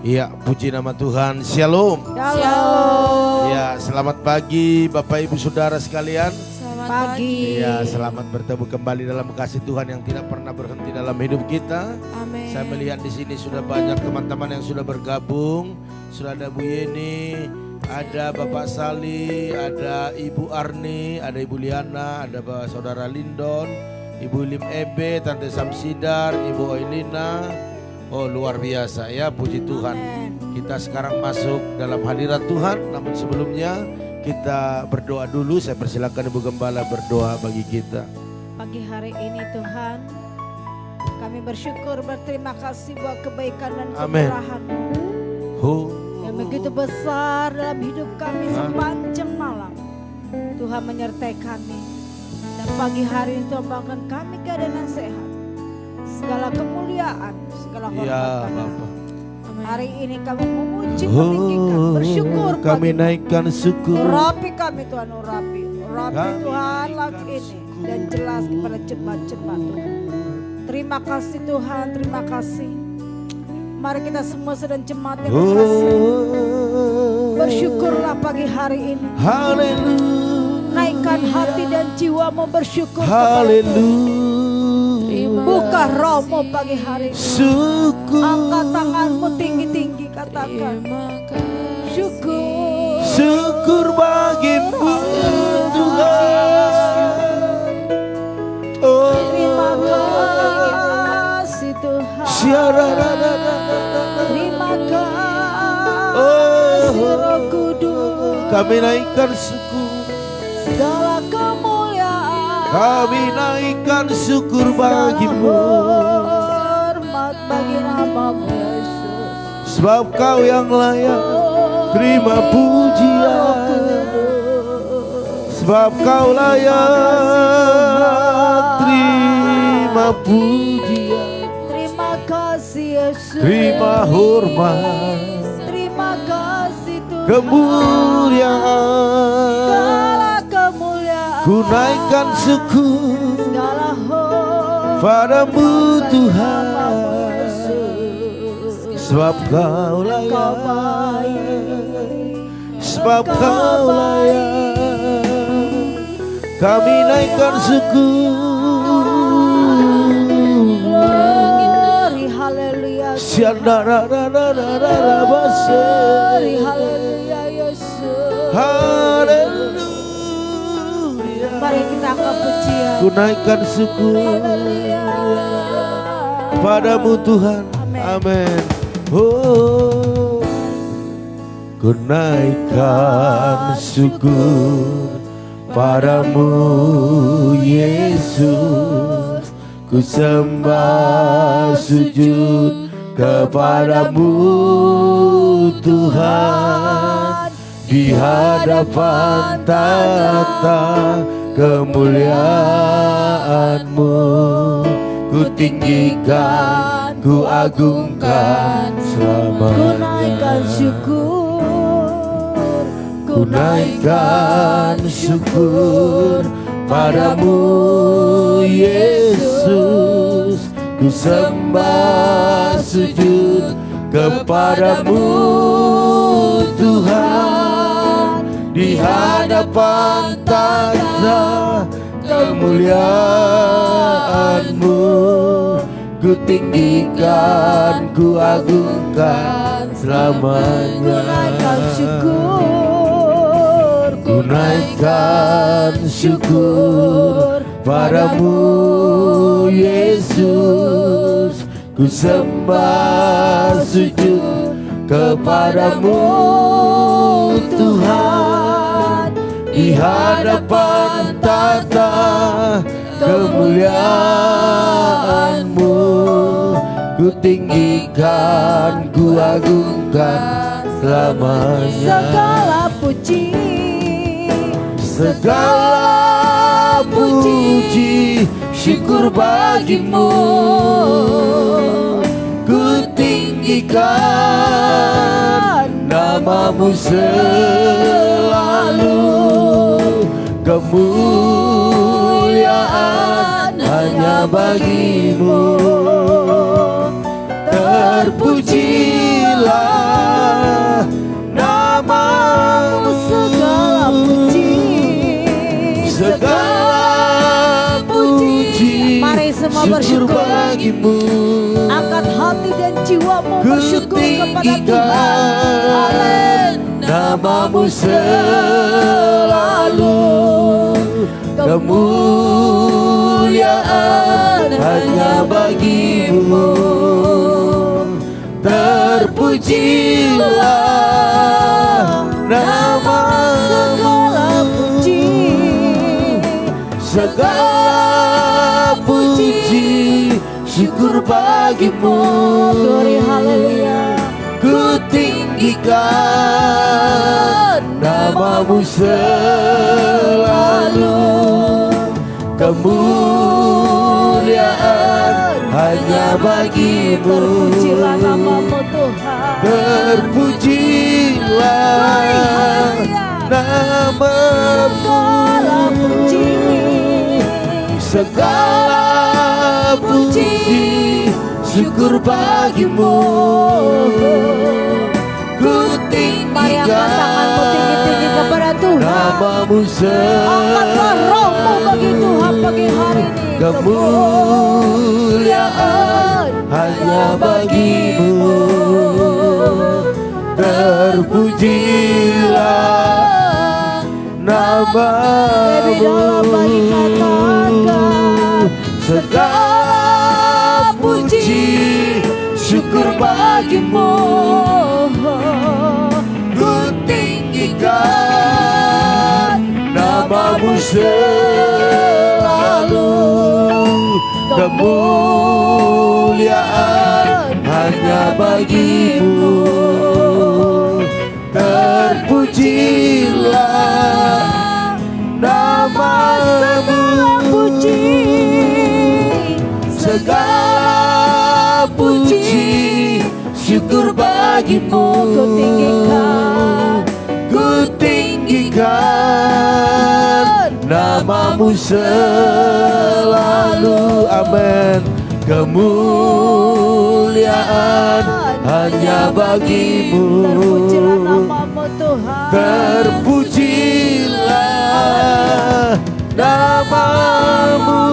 Iya, puji nama Tuhan. Shalom. Shalom. Ya, selamat pagi Bapak Ibu Saudara sekalian. Selamat pagi. Ya, selamat bertemu kembali dalam kasih Tuhan yang tidak pernah berhenti dalam hidup kita. Amin. Saya melihat di sini sudah banyak teman-teman yang sudah bergabung. Sudah ada Bu Yeni, ada Bapak Sali, ada Ibu Arni, ada Ibu Liana, ada Bapak Saudara Lindon, Ibu Lim Ebe, Tante Samsidar, Ibu Oilina. Oh, luar biasa ya, puji Tuhan. Kita sekarang masuk dalam hadirat Tuhan, namun sebelumnya kita berdoa dulu. Saya persilakan Ibu Gembala berdoa bagi kita. Pagi hari ini Tuhan, kami bersyukur, berterima kasih buat kebaikan dan Amin. kemurahan-Mu yang begitu besar dalam hidup kami sepanjang malam. Tuhan menyertai kami, dan pagi hari ini Tuhan bangun kami keadaan yang sehat. Segala kemuliaan, segala hormat Ya, Bapa. Bapak. Hari ini kami memuji, meninggikan, bersyukur Kami pagi. naikkan syukur. Urapi kami Tuhan, urapi Kami Tuhan naikkan lagu ini syukur. dan jelas kepada jemaat-jemaat Tuhan. Terima kasih Tuhan, terima kasih. Mari kita semua sedang jemaat yang berkasih, bersyukurlah pagi hari ini. Haleluya. Naikkan hati dan jiwamu bersyukur kepada Tuhan. Haleluya. Buka rohmu pagi hari ini. Syukur. Angkat tanganmu tinggi-tinggi, katakan syukur. Syukur bagimu Tuhan. Oh, Terima kasih Tuhan. Terima kasih Roh Kudus. Kami naikkan syukur. Segala kemuliaan, Kami naikkan syukur bagimu. hormat bagi nama-Mu Yesus. Sebab Kau yang layak terima pujian. Sebab Kau layak terima pujian. Terima kasih Yesus. Terima hormat, Terima kasih Tuhan. kemuliaan. Segala kemuliaan, Ku naikkan syukur segala hormat padamu Tuhan. Yesus. Sebab Kau Kau layak, baik. sebab Kau layak. Kami naikkan syukur. Glory, haleluya. Glory, haleluya Yesus. Haleluya. Mari kita angkat pujian. Ku naikkan syukur padamu Tuhan. Amin. Oh, ku naikkan syukur padamu Yesus. Ku sembah sujud kepadamu Tuhan. Di hadapan tata kemuliaan-Mu, ku tinggikan, ku agungkan Ku naikkan selamanya. syukur. Ku naikkan syukur padamu Yesus. Ku sembah sujud kepadamu Tuhan. Di hadapan tata kemuliaan-Mu, ku tinggikan, ku agungkan selamanya. Ku naikkan syukur. Ku naikkan syukur padamu Yesus. Ku sembah sujud kepadamu Tuhan. Di hadapan tata kemuliaan-Mu, ku tinggikan, ku agungkan selamanya. Segala puji, Segala puji syukur bagimu. Ku tinggikan nama-Mu selalu. Kemuliaan hanya bagi-Mu. Terpujilah pujilah namamu, segala puji, segala puji. Mari semua syukur bersyukur bagimu. Angkat hati dan jiwamu Ku bersyukur kepada Tuhan. tinggikan namamu selalu, kemuliaan hanya bagimu. Terpujilah namamu, Segala puji, segala puji, syukur bagimu. glory haleluya. Ku tinggikan namamu selalu, kemuliaan hanya bagimu. Terpujilah namamu Tuhan. Terpujilah namamu, Segala puji, segala puji, syukur bagimu. Ku Mari angkat tanganmu tinggi-tinggi kepada Tuhan. namamu Angkatlah rohmu bagi Tuhan pagi hari ini. kemuliaan hanya bagimu. Terpujilah Lebih dalam lagi namamu, katakan, segala puji, syukur bagimu. Ku tinggikan namamu selalu, kemuliaan hanya bagimu. Terpujilah namamu, puji, segala puji, syukur bagimu. Ku tinggikan, Ku tinggikan namamu selalu. Amin. Kemuliaan hanya bagimu. terpujilah namamu Tuhan. Terpujilah namamu,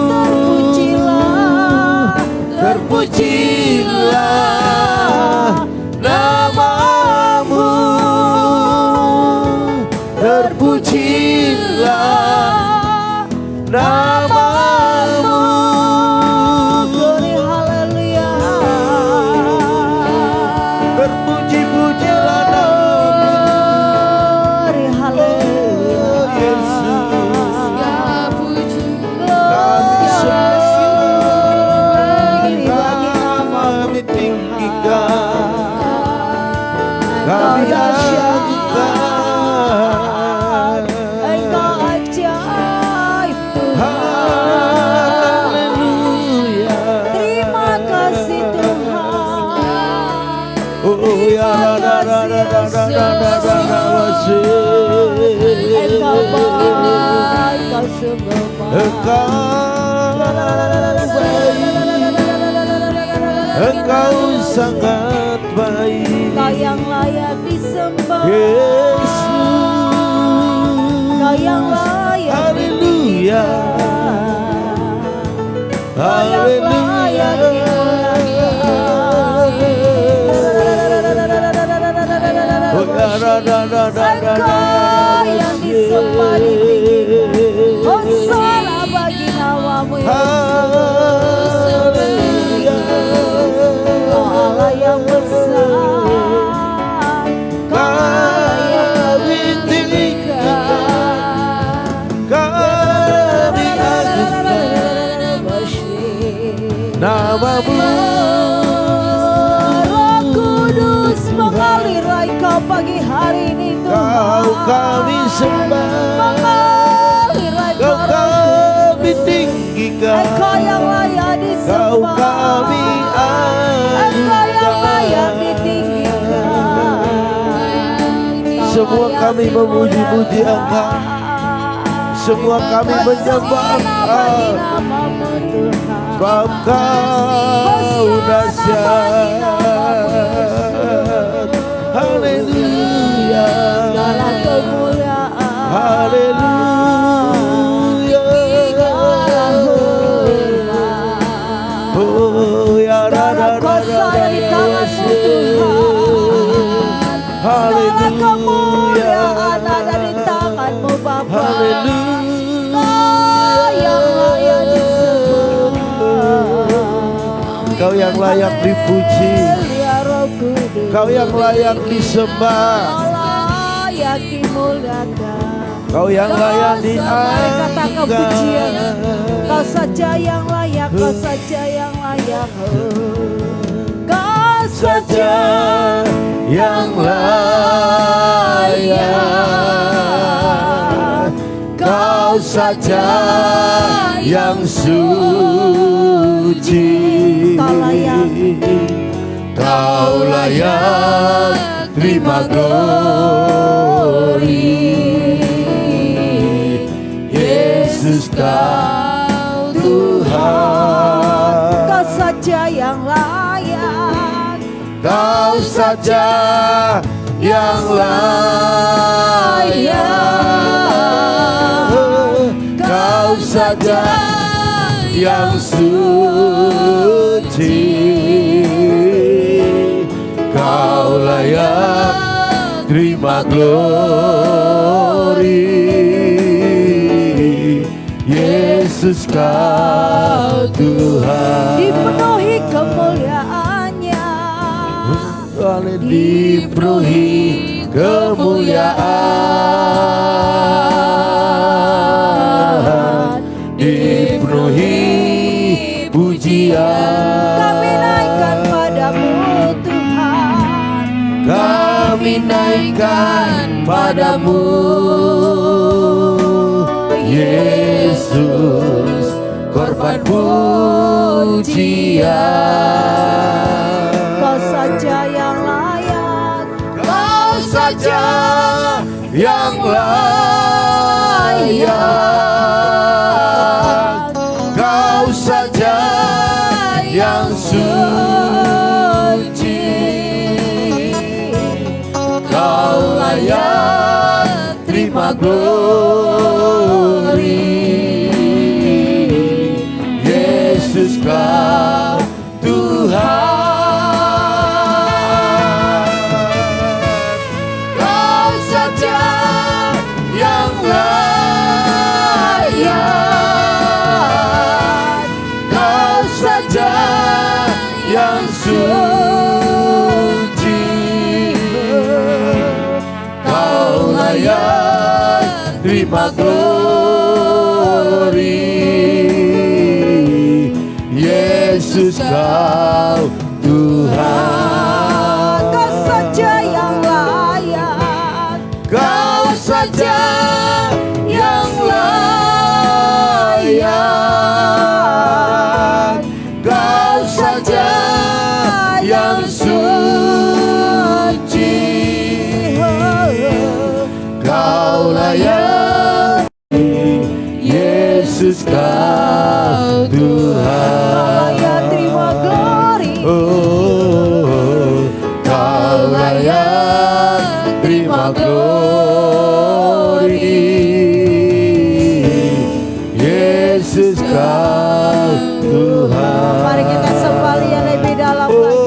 terpujilah namamu, terpujilah namamu. Glory haleluya. Terpuji-pujilah namamu, Glory haleluya. oh Yesus. Segala puji, Kami bagi namamu kami tinggikan, Engkau kami dahsyat, agungkan. Engkau ajaib Tuhan. Haleluya. Terima kasih Tuhan. Oh ya da da da da da da da da da Engkau baik, Engkau sungguh Engkau baik, Engkau sangat baik, Engkau yang layak disembah, Yesus. Engkau yang layak Haleluya. Haleluya. Oh ya da da da da da da. Engkau yang disembah ditinggikan. Hosana bagi namamu Yesus. Haleluya. Engkau Allah yang besar, Engkau Allah yang meninggikan. Kami agungkan namamu. Roh Kudus mengalirlah Engkau pagi hari ini Tuhan. Kami sembah, Mengalirlah Kau Engkau, kami tinggikan, Engkau yang layak Kau disembah, kami Engkau yang layak agungkan. ditinggikan. Semua kami memuji-muji Engkau, semua kami menyembah Engkau, namamu Tuhan. sebab Kau dahsyat. yang layak dipuji, Ya Roh Kudus, Kau yang layak disembah, layak dimuliakan, Kau yang layak Mari katakan pujian, diangkat. Kau saja yang layak, Kau saja yang layak, Kau saja yang layak, Kau saja yang suci. Kau layak. Kau layak terima glory. Yesus Kau Tuhan, Kau saja yang layak, Kau saja yang layak, Kau saja yang suci. Kau layak terima glory. Yesus Kau Tuhan, dipenuhi kemuliaannya, dipenuhi kemuliaan, dipenuhi pujian. kami naikkan padamu Tuhan, Kami naikkan padamu Yesus, korban pujian. Kau saja yang layak, Kau saja yang layak, Kau saja yang suci. Kau layak terima glory. Yesus Kau Tuhan, Kau saja yang layak, Kau saja yang suci. Kau layak terima glory. Yesus Kau Tuhan, Kau saja yang layak, Kau saja yang layak, Kau saja yang suci. Kau layak, Yesus Kau Tuhan. layak terima glory. Oh, Kau layak terima glory. Yesus Kau Tuhan. Mari kita sembah Dia lebih dalam lagi.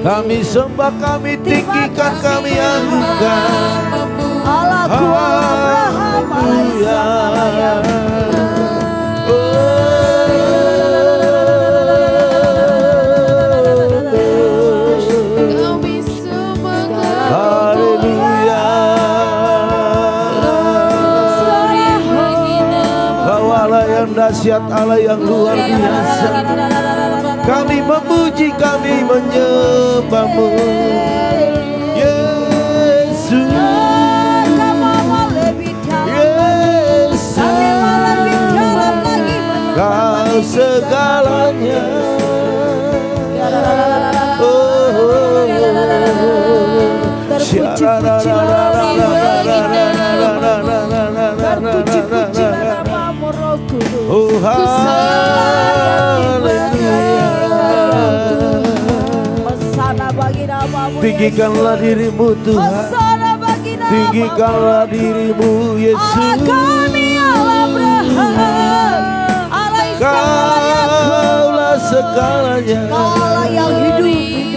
Kami sembah, kami tinggikan, kami anugerahkan Allahku Abraham, Allah Ishak, Allah Kami semua Haleluya. Kau Allah yang dahsyat, Allah yang luar biasa. Kami memuji, kami menyembah-Mu, Yesus. Kamu mau lebih dalam, Yesus, kami mau lebih dalam lagi menyembah Kau segalanya. Terpuji-puji namamu Roh Kudus. Oh, haleluya. Hosana bagi namamu Tinggikanlah dirimu Tuhan. Hosana tinggikanlah dirimu Yesus. Kami Allah Abraham, Allah Ishak, Kaulah segalanya. Allah yang hidup.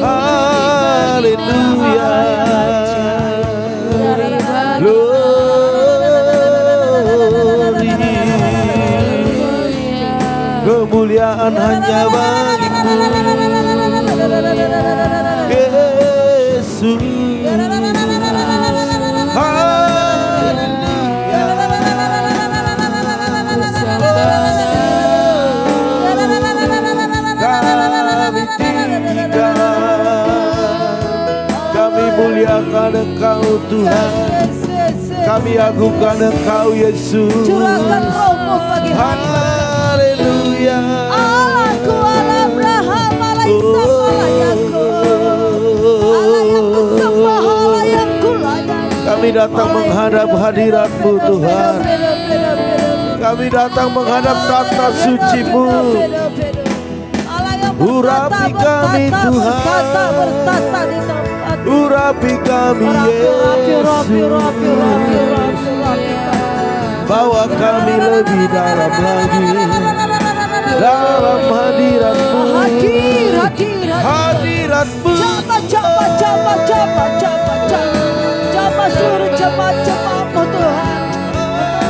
Haleluya. Kemuliaan hanya bagimu Yesus. Kami muliakan Engkau Tuhan, kami agungkan Engkau Yesus. Curahkan rohmu pagi hari. Haleluya. Allahku, Allah Abraham, Allah Ishak, Allah Yakub, Allah yang kusembah, Allah yang kulayani. Kami datang menghadap hadirat-Mu Tuhan. Kami datang menghadap tata suci-Mu. Urapi kami Tuhan. Bertata di tempat. Urapi kami Yesus. Bawa kami lebih dalam lagi dalam hadirat-Mu. Hadirat-Mu. Jamaah suruh jemaah-jemaah-Mu Tuhan.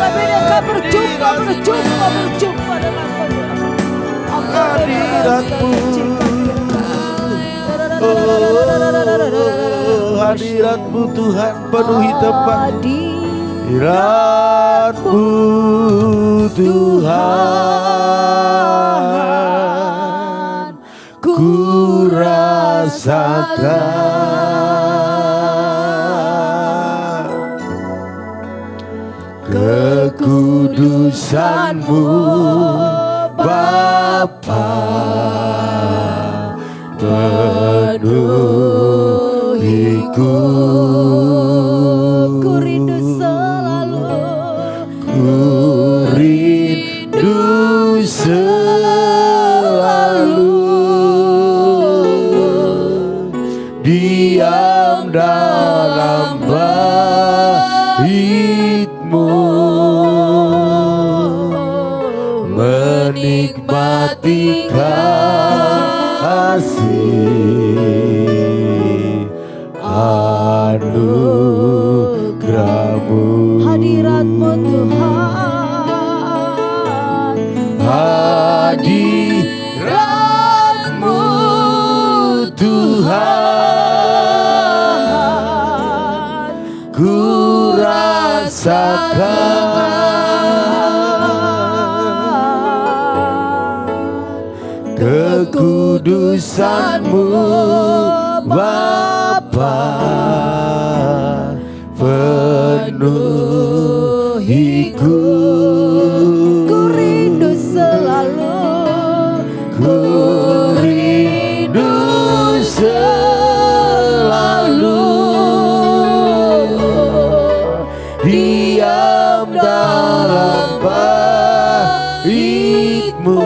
Lebih dekat berjumpa denganmu. Hadirat-Mu. Hadirat-Mu Tuhan penuhi tempat. Hadirat-Mu Tuhan, ku rasakan kekudusan-Mu Bapa, penuhiku. Ku rindu selalu, Ku rindu selalu diam dalam bait-Mu, menikmati kasih anugerah-Mu. hadirat-Mu Tuhan. Hadirat-Mu Tuhan, ku rasakan kekudusan-Mu Bapa, penuhiku. Ku rindu selalu, Ku rindu selalu diam dalam bait-Mu,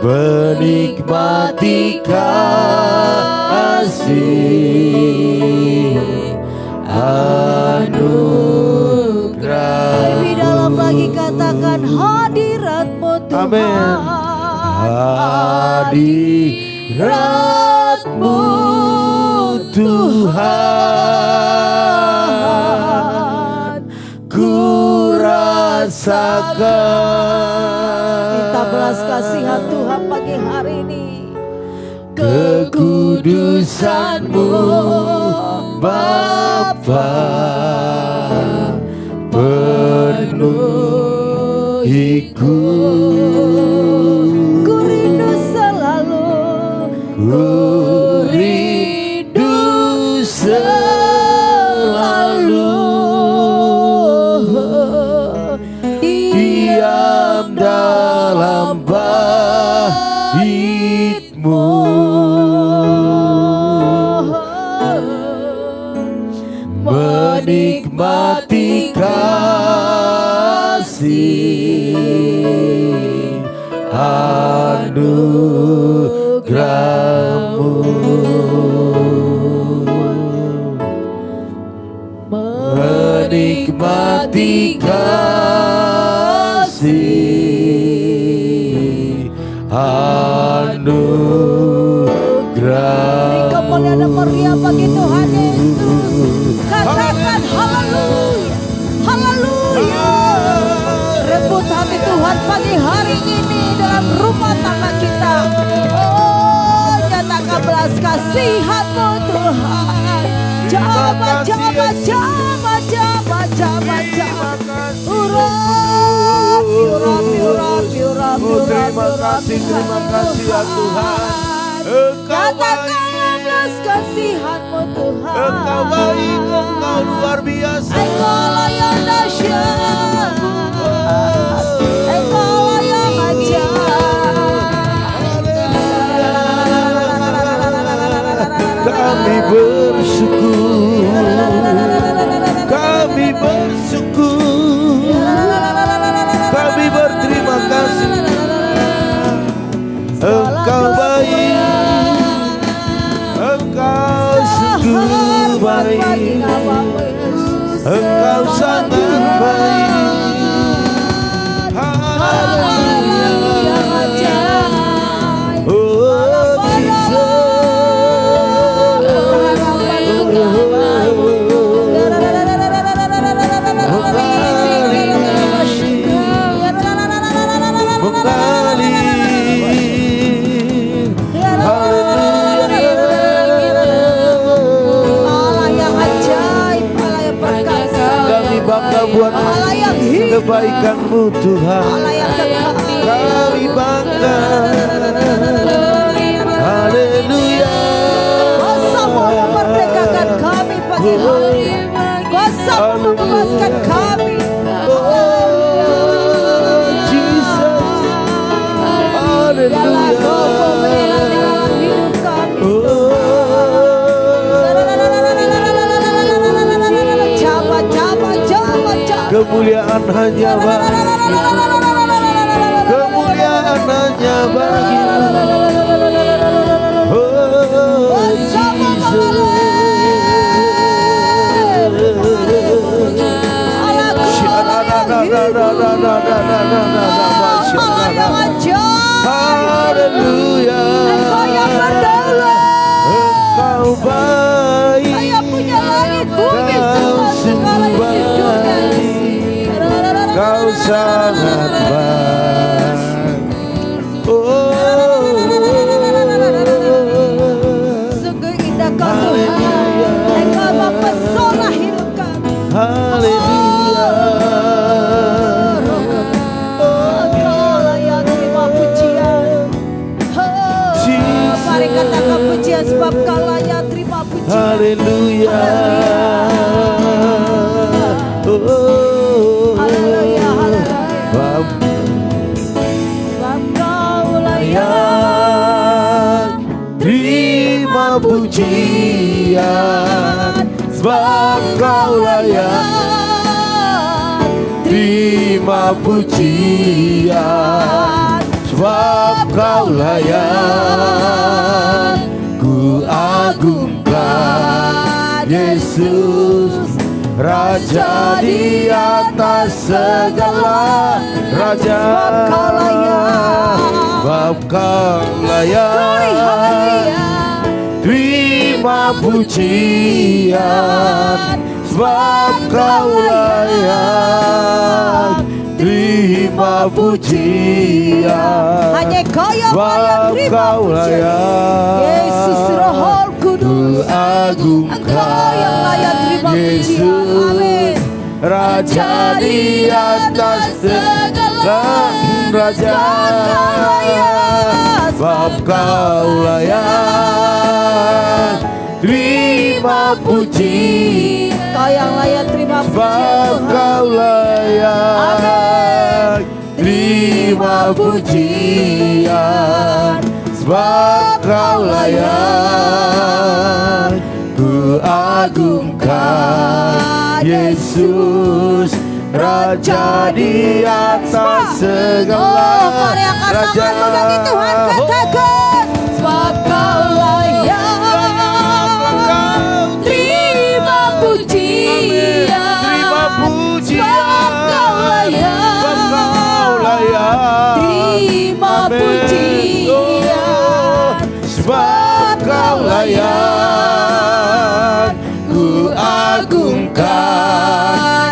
menikmati kasih anugerah. lebih dalam lagi katakan hadirat-Mu Tuhan. Amin. Hadirat-Mu Tuhan, ku rasakan. Minta belas kasihan Tuhan pagi hari ini. Kekudusan-Mu Bapa, penuhiku. Ku rindu selalu, Ku rindu selalu diam dalam bait-Mu, menikmati kasih anugerah-Mu. nikmati kasih anugerah. Kemuliaan meriah bagi Tuhan Yesus. Katakan haleluya, haleluya. Rebut hati Tuhan pagi hari ini dalam rumah tangga kita. Oh, nyatakan belas kasihan-Mu Tuhan. Jama, jama, jama, jama, jama, jama. Terima kasih ya Tuhan. Katakanlah belas kasihan-Mu Tuhan. Engkau baik, Engkau luar biasa. Engkau yang dahsyat, Engkau yang ajaib. Kami bersyukur, kami bersyukur, kami berterima kasih. Engkau baik, Engkau sungguh baik, Engkau sangat baik. Haleluya, oh buat kebaikan-Mu Tuhan, kami bangga. Haleluya. Kuasa-Mu memerdekakan kami pagi hari, Kuasa-Mu membebaskan kami. Jesus, haleluya. Kemuliaan hanya bagi-Mu, kemuliaan hanya bagi-Mu. Oh Jesus, haleluya. Engkau baik, Kau sungguh baik, Kau sangat baik. Oh, sungguh indah Kau Tuhan, Engkau mempesona hidup kami. haleluya. Engkau layak terima pujian. Mari katakan pujian sebab Kau layak terima pujian. Haleluya. Oh, haleluya, haleluya. Sebab Kau layak terima pujian, sebab Kau layak terima pujian, sebab Kau layak. Ku agungkan Yesus, Raja di atas segala raja. Sebab Kau layak terima pujian, sebab Kau layak terima pujian. Hanya Kau yang layak terima pujian. Yesus Roh Kudus, Engkau yang layak terima pujian. Amin. Raja di atas segala raja. Sebab Kau layak terima pujian, Kau yang layak terima sebab pujian. Kau layak terima pujian, sebab Kau layak. Ku agungkan Yesus, Raja di atas segala raja. Bagi Tuhan katakan, sebab Kau layak terima pujian, Oh, sebab kau layak, ku agungkan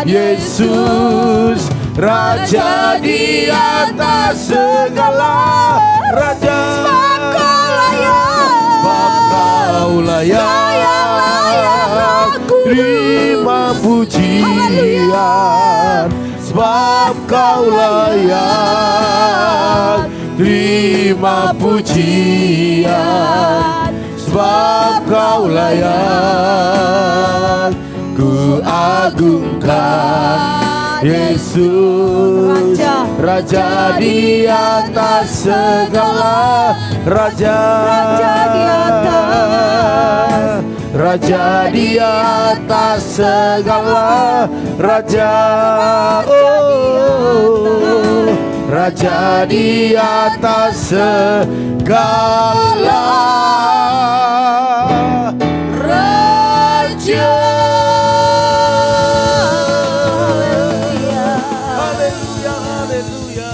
Yesus, Raja di atas segala raja. Sebab kau layak, terima pujian. Sebab kau layak, terima pujian. Sebab kau layak, ku agungkan Yesus, Raja di atas segala raja. Raja di atas segala raja. Oh, Raja di atas segala raja. Haleluya, haleluya.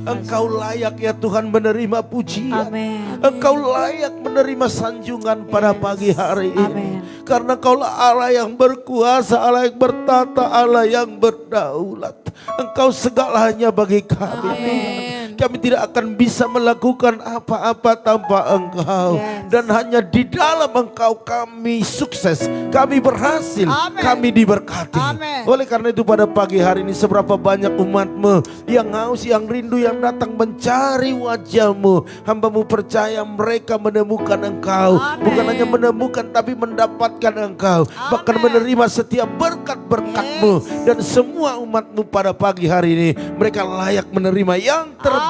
Engkau layak ya Tuhan menerima pujian. Amin. Engkau layak menerima sanjungan pada pagi hari ini. Amin. Karena Kaulah Allah yang berkuasa, Allah yang bertata, Allah yang berdaulat. Engkau segalanya bagi kami. Amin. Kami tidak akan bisa melakukan apa-apa tanpa Engkau. Yes. Dan hanya di dalam Engkau kami sukses, kami berhasil, Amin. kami diberkati. Amin. Oleh karena itu pada pagi hari ini seberapa banyak umat-Mu yang haus, yang rindu, yang datang mencari wajah-Mu. Hamba-Mu percaya mereka menemukan Engkau. Amin. Bukan hanya menemukan tapi mendapatkan Engkau. Bahkan menerima setiap berkat-berkat-Mu. Dan semua umat-Mu pada pagi hari ini mereka layak menerima yang terbaik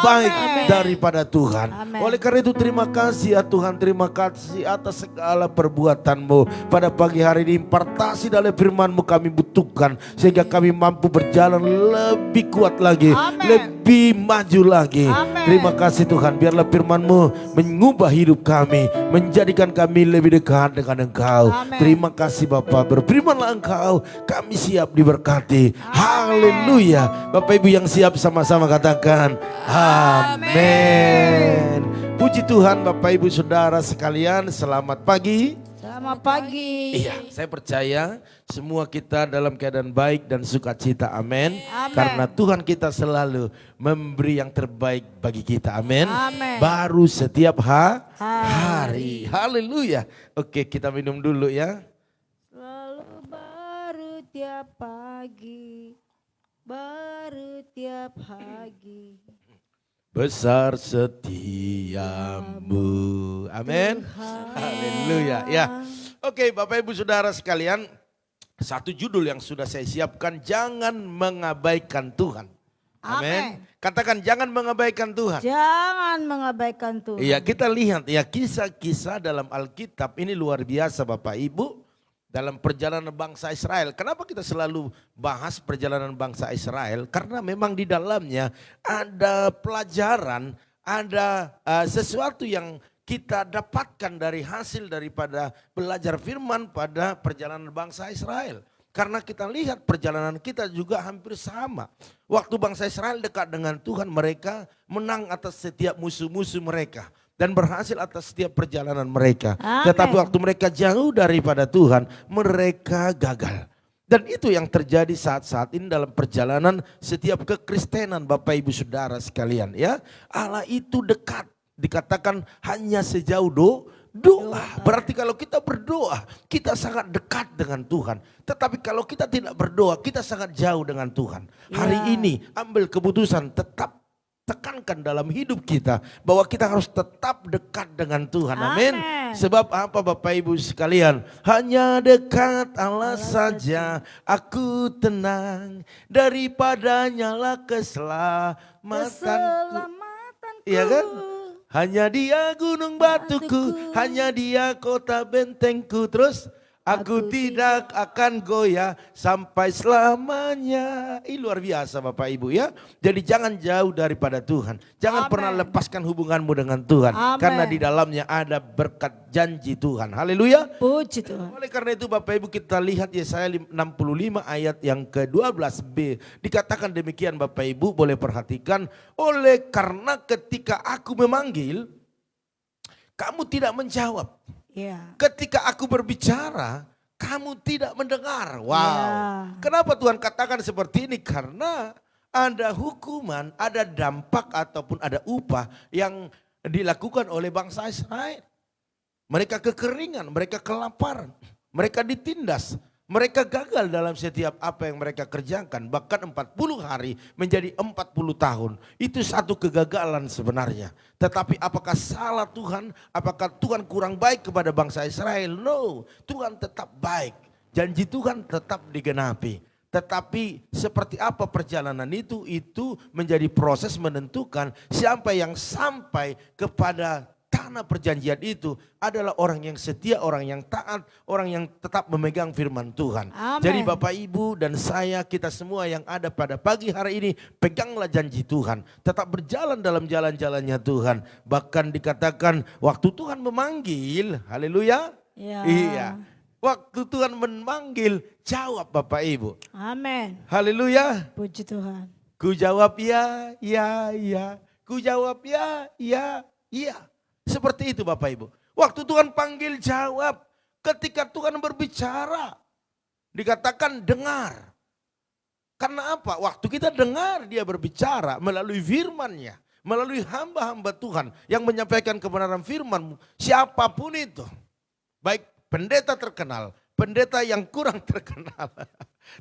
daripada Tuhan. Amin. Oleh karena itu terima kasih ya Tuhan. Terima kasih atas segala perbuatan-Mu. Pada pagi hari ini impartasi dari firman-Mu kami butuhkan. Sehingga kami mampu berjalan lebih kuat lagi. Amin. Lebih maju lagi. Amin. Terima kasih Tuhan. Biarlah firman-Mu mengubah hidup kami. Menjadikan kami lebih dekat dengan Engkau. Amin. Terima kasih Bapa. Berfirmanlah Engkau. Kami siap diberkati. Haleluya. Bapak Ibu yang siap sama-sama katakan amin. Puji Tuhan Bapak Ibu Saudara sekalian, selamat pagi. Selamat pagi. Iya, saya percaya semua kita dalam keadaan baik dan sukacita. Amin. Amin. Karena Tuhan kita selalu memberi yang terbaik bagi kita. Amin. Amin. Baru setiap hari. Haleluya. Oke, kita minum dulu ya. Selalu baru tiap pagi, baru tiap pagi. Besar setiamu. Amin. Haleluya. Ya. Oke, Bapak Ibu Saudara sekalian, satu judul yang sudah saya siapkan, jangan mengabaikan Tuhan. Amin. Katakan jangan mengabaikan Tuhan. Jangan mengabaikan Tuhan. Iya, kita lihat ya kisah-kisah dalam Alkitab ini luar biasa Bapak Ibu. Dalam perjalanan bangsa Israel. Kenapa kita selalu bahas perjalanan bangsa Israel? Karena memang di dalamnya ada pelajaran, ada sesuatu yang kita dapatkan dari hasil daripada belajar firman pada perjalanan bangsa Israel. Karena kita lihat perjalanan kita juga hampir sama. Waktu bangsa Israel dekat dengan Tuhan, mereka menang atas setiap musuh-musuh mereka. Dan berhasil atas setiap perjalanan mereka. Amen. Tetapi waktu mereka jauh daripada Tuhan, mereka gagal. Dan itu yang terjadi saat-saat ini dalam perjalanan setiap kekristenan Bapak Ibu Saudara sekalian ya. Allah itu dekat, dikatakan hanya sejauh doa. Berarti kalau kita berdoa, kita sangat dekat dengan Tuhan. Tetapi kalau kita tidak berdoa, kita sangat jauh dengan Tuhan. Hari ini ambil keputusan tetap tekankan dalam hidup kita bahwa kita harus tetap dekat dengan Tuhan. Amin. Sebab apa Bapak Ibu sekalian? Hanya dekat Allah saja aku tenang, daripadanya lah keselamatanku. Iya kan? Hanya Dia gunung batuku, hanya Dia kota bentengku. Terus Aku tidak akan goyah sampai selamanya. Ini luar biasa Bapak Ibu ya. Jadi jangan jauh daripada Tuhan. Jangan pernah lepaskan hubunganmu dengan Tuhan. Karena di dalamnya ada berkat janji Tuhan. Haleluya. Puji Tuhan. Oleh karena itu Bapak Ibu kita lihat Yesaya 65 ayat yang ke-12b. Dikatakan demikian Bapak Ibu, boleh perhatikan. Oleh karena ketika aku memanggil, kamu tidak menjawab. Ya. Ketika aku berbicara, kamu tidak mendengar. Wow. Ya. Kenapa Tuhan katakan seperti ini? Karena ada hukuman, ada dampak ataupun ada upah yang dilakukan oleh bangsa Israel. Mereka kekeringan, mereka kelaparan, mereka ditindas. Mereka gagal dalam setiap apa yang mereka kerjakan. Bahkan 40 hari menjadi 40 tahun. Itu satu kegagalan sebenarnya. Tetapi apakah salah Tuhan? Apakah Tuhan kurang baik kepada bangsa Israel? No, Tuhan tetap baik. Janji Tuhan tetap digenapi. Tetapi seperti apa perjalanan itu menjadi proses menentukan siapa yang sampai kepada tanah perjanjian itu adalah orang yang setia, orang yang taat, orang yang tetap memegang firman Tuhan. Amen. Jadi Bapak Ibu dan saya, kita semua yang ada pada pagi hari ini, peganglah janji Tuhan. Tetap berjalan dalam jalan-jalannya Tuhan. Bahkan dikatakan waktu Tuhan memanggil, haleluya. Ya. Iya. Waktu Tuhan memanggil, jawab Bapak Ibu. Amin. Haleluya. Puji Tuhan. Ku jawab ya, ya, ya. Ku jawab ya, ya, ya. Seperti itu Bapak Ibu. Waktu Tuhan panggil jawab. Ketika Tuhan berbicara. Dikatakan dengar. Karena apa? Waktu kita dengar dia berbicara melalui firman-Nya. Melalui hamba-hamba Tuhan yang menyampaikan kebenaran firman. Siapapun itu. Baik pendeta terkenal. Pendeta yang kurang terkenal.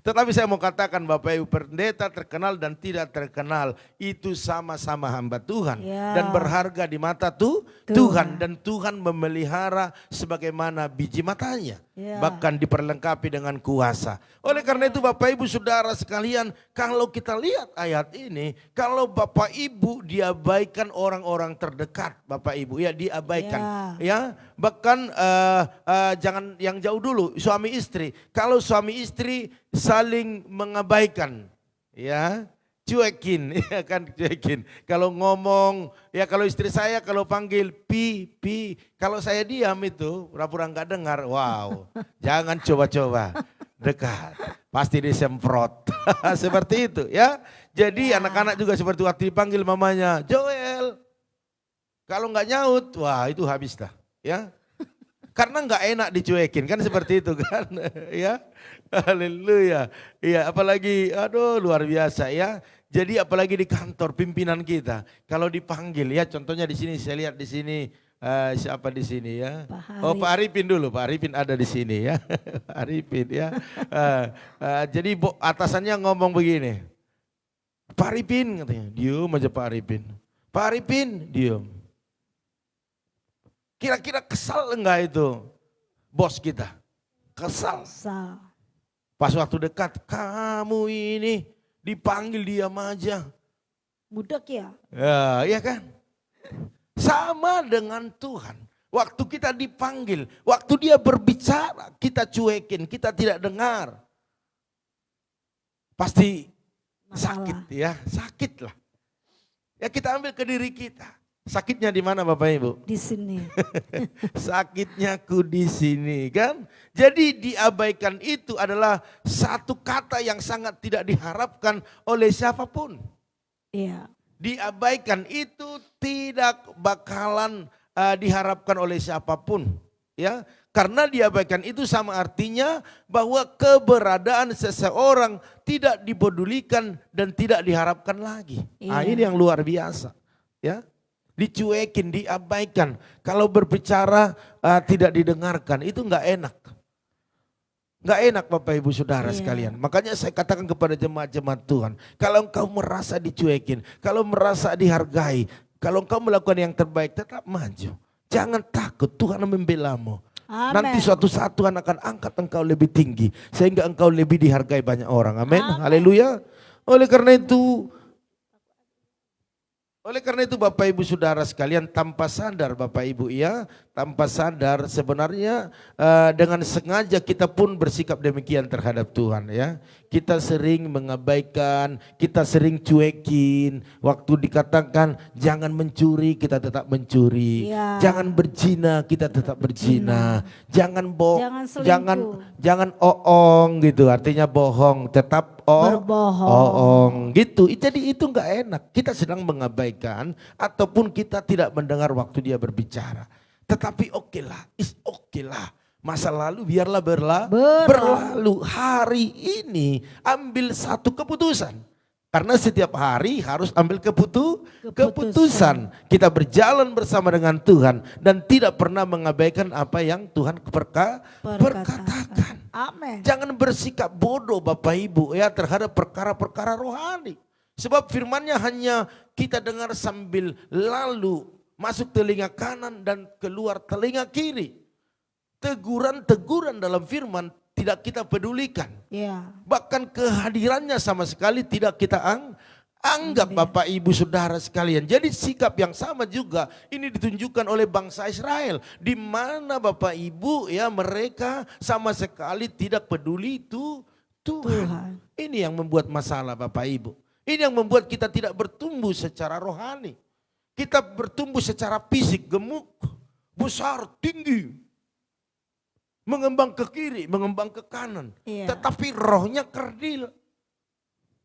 Tetapi saya mau katakan Bapak Ibu, pendeta terkenal dan tidak terkenal itu sama-sama hamba Tuhan. Ya. Dan berharga di mata Tuhan. Dan Tuhan memelihara sebagaimana biji matanya. Ya. Bahkan diperlengkapi dengan kuasa. Oleh karena itu Bapak Ibu saudara sekalian, kalau kita lihat ayat ini, kalau Bapak Ibu diabaikan orang-orang terdekat Bapak Ibu, ya diabaikan. Ya, bahkan jangan yang jauh dulu, suami istri. Kalau suami istri saling mengabaikan, ya cuekin, ya kan cuekin. Kalau ngomong, ya kalau istri saya kalau panggil pi, kalau saya diam itu pura-pura nggak dengar. Wow, jangan coba-coba dekat, pasti disemprot. Seperti itu ya. Jadi anak-anak juga seperti waktu dipanggil mamanya, Joel. Kalau nggak nyaut, wah itu habis dah, ya. Karena nggak enak dicuekin kan seperti itu kan, ya. Haleluya. Ya, apalagi aduh luar biasa ya. Jadi apalagi di kantor pimpinan kita kalau dipanggil ya, contohnya di sini saya lihat di sini siapa di sini ya? Pak Arifin dulu, Pak Arifin ada di sini ya. Pak Arifin ya. Jadi atasannya ngomong begini. Pak Arifin katanya, diam aja Pak Arifin. Pak Arifin, diam. Kira-kira kesal enggak itu bos kita? Kesal. Pas waktu dekat, kamu ini dipanggil diam aja. Budak ya? Ya, iya kan? Sama dengan Tuhan. Waktu kita dipanggil, waktu dia berbicara, kita cuekin, kita tidak dengar. Pasti sakit ya, sakit lah. Ya kita ambil ke diri kita. Sakitnya di mana Bapak Ibu? Di sini. Sakitnya ku di sini kan. Jadi diabaikan itu adalah satu kata yang sangat tidak diharapkan oleh siapapun. Iya. Diabaikan itu tidak bakalan diharapkan oleh siapapun. Ya, karena diabaikan itu sama artinya bahwa keberadaan seseorang tidak dipedulikan dan tidak diharapkan lagi. Iya. Nah, ini yang luar biasa. Ya. Dicuekin, diabaikan. Kalau berbicara tidak didengarkan, itu enggak enak. Enggak enak Bapak Ibu Saudara sekalian. Makanya saya katakan kepada jemaat-jemaat Tuhan, kalau engkau merasa dicuekin, kalau merasa dihargai, kalau engkau melakukan yang terbaik, tetap maju. Jangan takut, Tuhan membelamu. Amen. Nanti suatu saat Tuhan akan angkat engkau lebih tinggi, sehingga engkau lebih dihargai banyak orang. Amin. Haleluya. Oleh karena itu, Oleh karena itu Bapak Ibu Saudara sekalian, tanpa sadar Bapak Ibu ya, tanpa sadar sebenarnya dengan sengaja kita pun bersikap demikian terhadap Tuhan ya. Kita sering mengabaikan, kita sering cuekin. Waktu dikatakan jangan mencuri, kita tetap mencuri. Ya. Jangan berzina, kita tetap berzina. Jangan selingkuh. jangan oong gitu, artinya bohong, tetap berbohong gitu. Jadi itu enggak enak. Kita sedang mengabaikan ataupun kita tidak mendengar waktu dia berbicara. Tetapi oke lah. Masa lalu biarlah berlalu. Hari ini ambil satu keputusan. Karena setiap hari harus ambil keputusan. Kita berjalan bersama dengan Tuhan dan tidak pernah mengabaikan apa yang Tuhan perkatakan. Amin. Jangan bersikap bodoh Bapak Ibu ya terhadap perkara-perkara rohani. Sebab firman-Nya hanya kita dengar sambil lalu masuk telinga kanan dan keluar telinga kiri. Teguran-teguran dalam firman tidak kita pedulikan. Ya. Bahkan kehadirannya sama sekali tidak kita anggap Bapak Ibu Saudara sekalian. Jadi sikap yang sama juga ini ditunjukkan oleh bangsa Israel. Di mana Bapak Ibu ya mereka sama sekali tidak peduli itu Tuhan. Ini yang membuat masalah Bapak Ibu. Ini yang membuat kita tidak bertumbuh secara rohani. Kita bertumbuh secara fisik, gemuk, besar, tinggi. Mengembang ke kiri, mengembang ke kanan. Iya. Tetapi rohnya kerdil.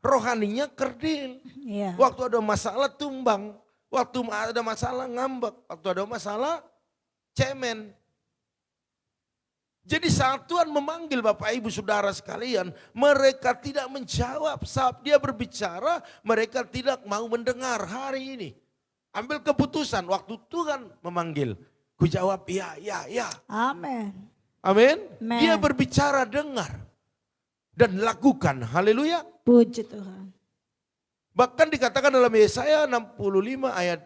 Rohaninya kerdil. Iya. Waktu ada masalah tumbang. Waktu ada masalah ngambek. Waktu ada masalah cemen. Jadi saat Tuhan memanggil Bapak Ibu Saudara sekalian, mereka tidak menjawab. Saat dia berbicara, mereka tidak mau mendengar hari ini. Ambil keputusan waktu Tuhan memanggil. Ku jawab ya. Amin. Amin. Dia berbicara, dengar. Dan lakukan. Haleluya. Puji Tuhan. Bahkan dikatakan dalam Yesaya 65 ayat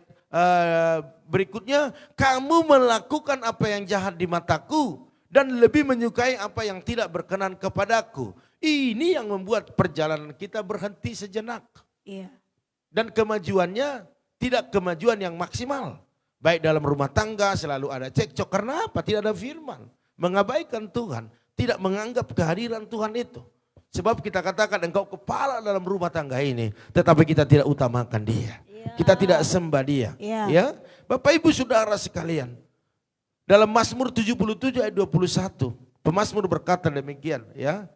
berikutnya. Kamu melakukan apa yang jahat di mataku. Dan lebih menyukai apa yang tidak berkenan kepadaku. Ini yang membuat perjalanan kita berhenti sejenak. Iya. Dan kemajuannya tidak kemajuan yang maksimal. Baik dalam rumah tangga selalu ada cekcok. Karena apa? Tidak ada firman. Mengabaikan Tuhan, tidak menganggap kehadiran Tuhan itu. Sebab kita katakan engkau kepala dalam rumah tangga ini, tetapi kita tidak utamakan dia. Ya. Kita tidak sembah dia. Ya. Bapak Ibu Saudara sekalian, dalam Mazmur 77 ayat 21, pemazmur berkata demikian ya.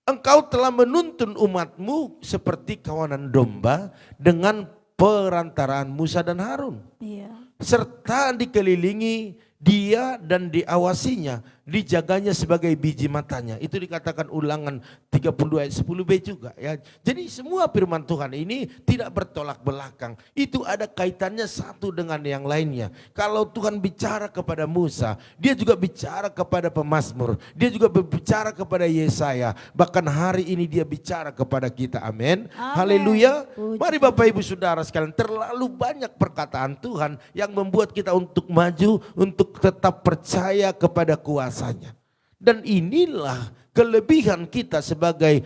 Engkau telah menuntun umatmu seperti kawanan domba dengan perantaraan Musa dan Harun. Iya. Serta dikelilingi dia dan diawasinya, dijaganya sebagai biji matanya. Itu dikatakan Ulangan 32 ayat 10b juga ya. Jadi semua firman Tuhan ini tidak bertolak belakang. Itu ada kaitannya satu dengan yang lainnya. Kalau Tuhan bicara kepada Musa, dia juga bicara kepada pemazmur. Dia juga berbicara kepada Yesaya. Bahkan hari ini dia bicara kepada kita. Amin. Haleluya. Mari Bapak Ibu Saudara sekalian, terlalu banyak perkataan Tuhan yang membuat kita untuk maju, untuk tetap percaya kepada kuasanya. Dan inilah kelebihan kita sebagai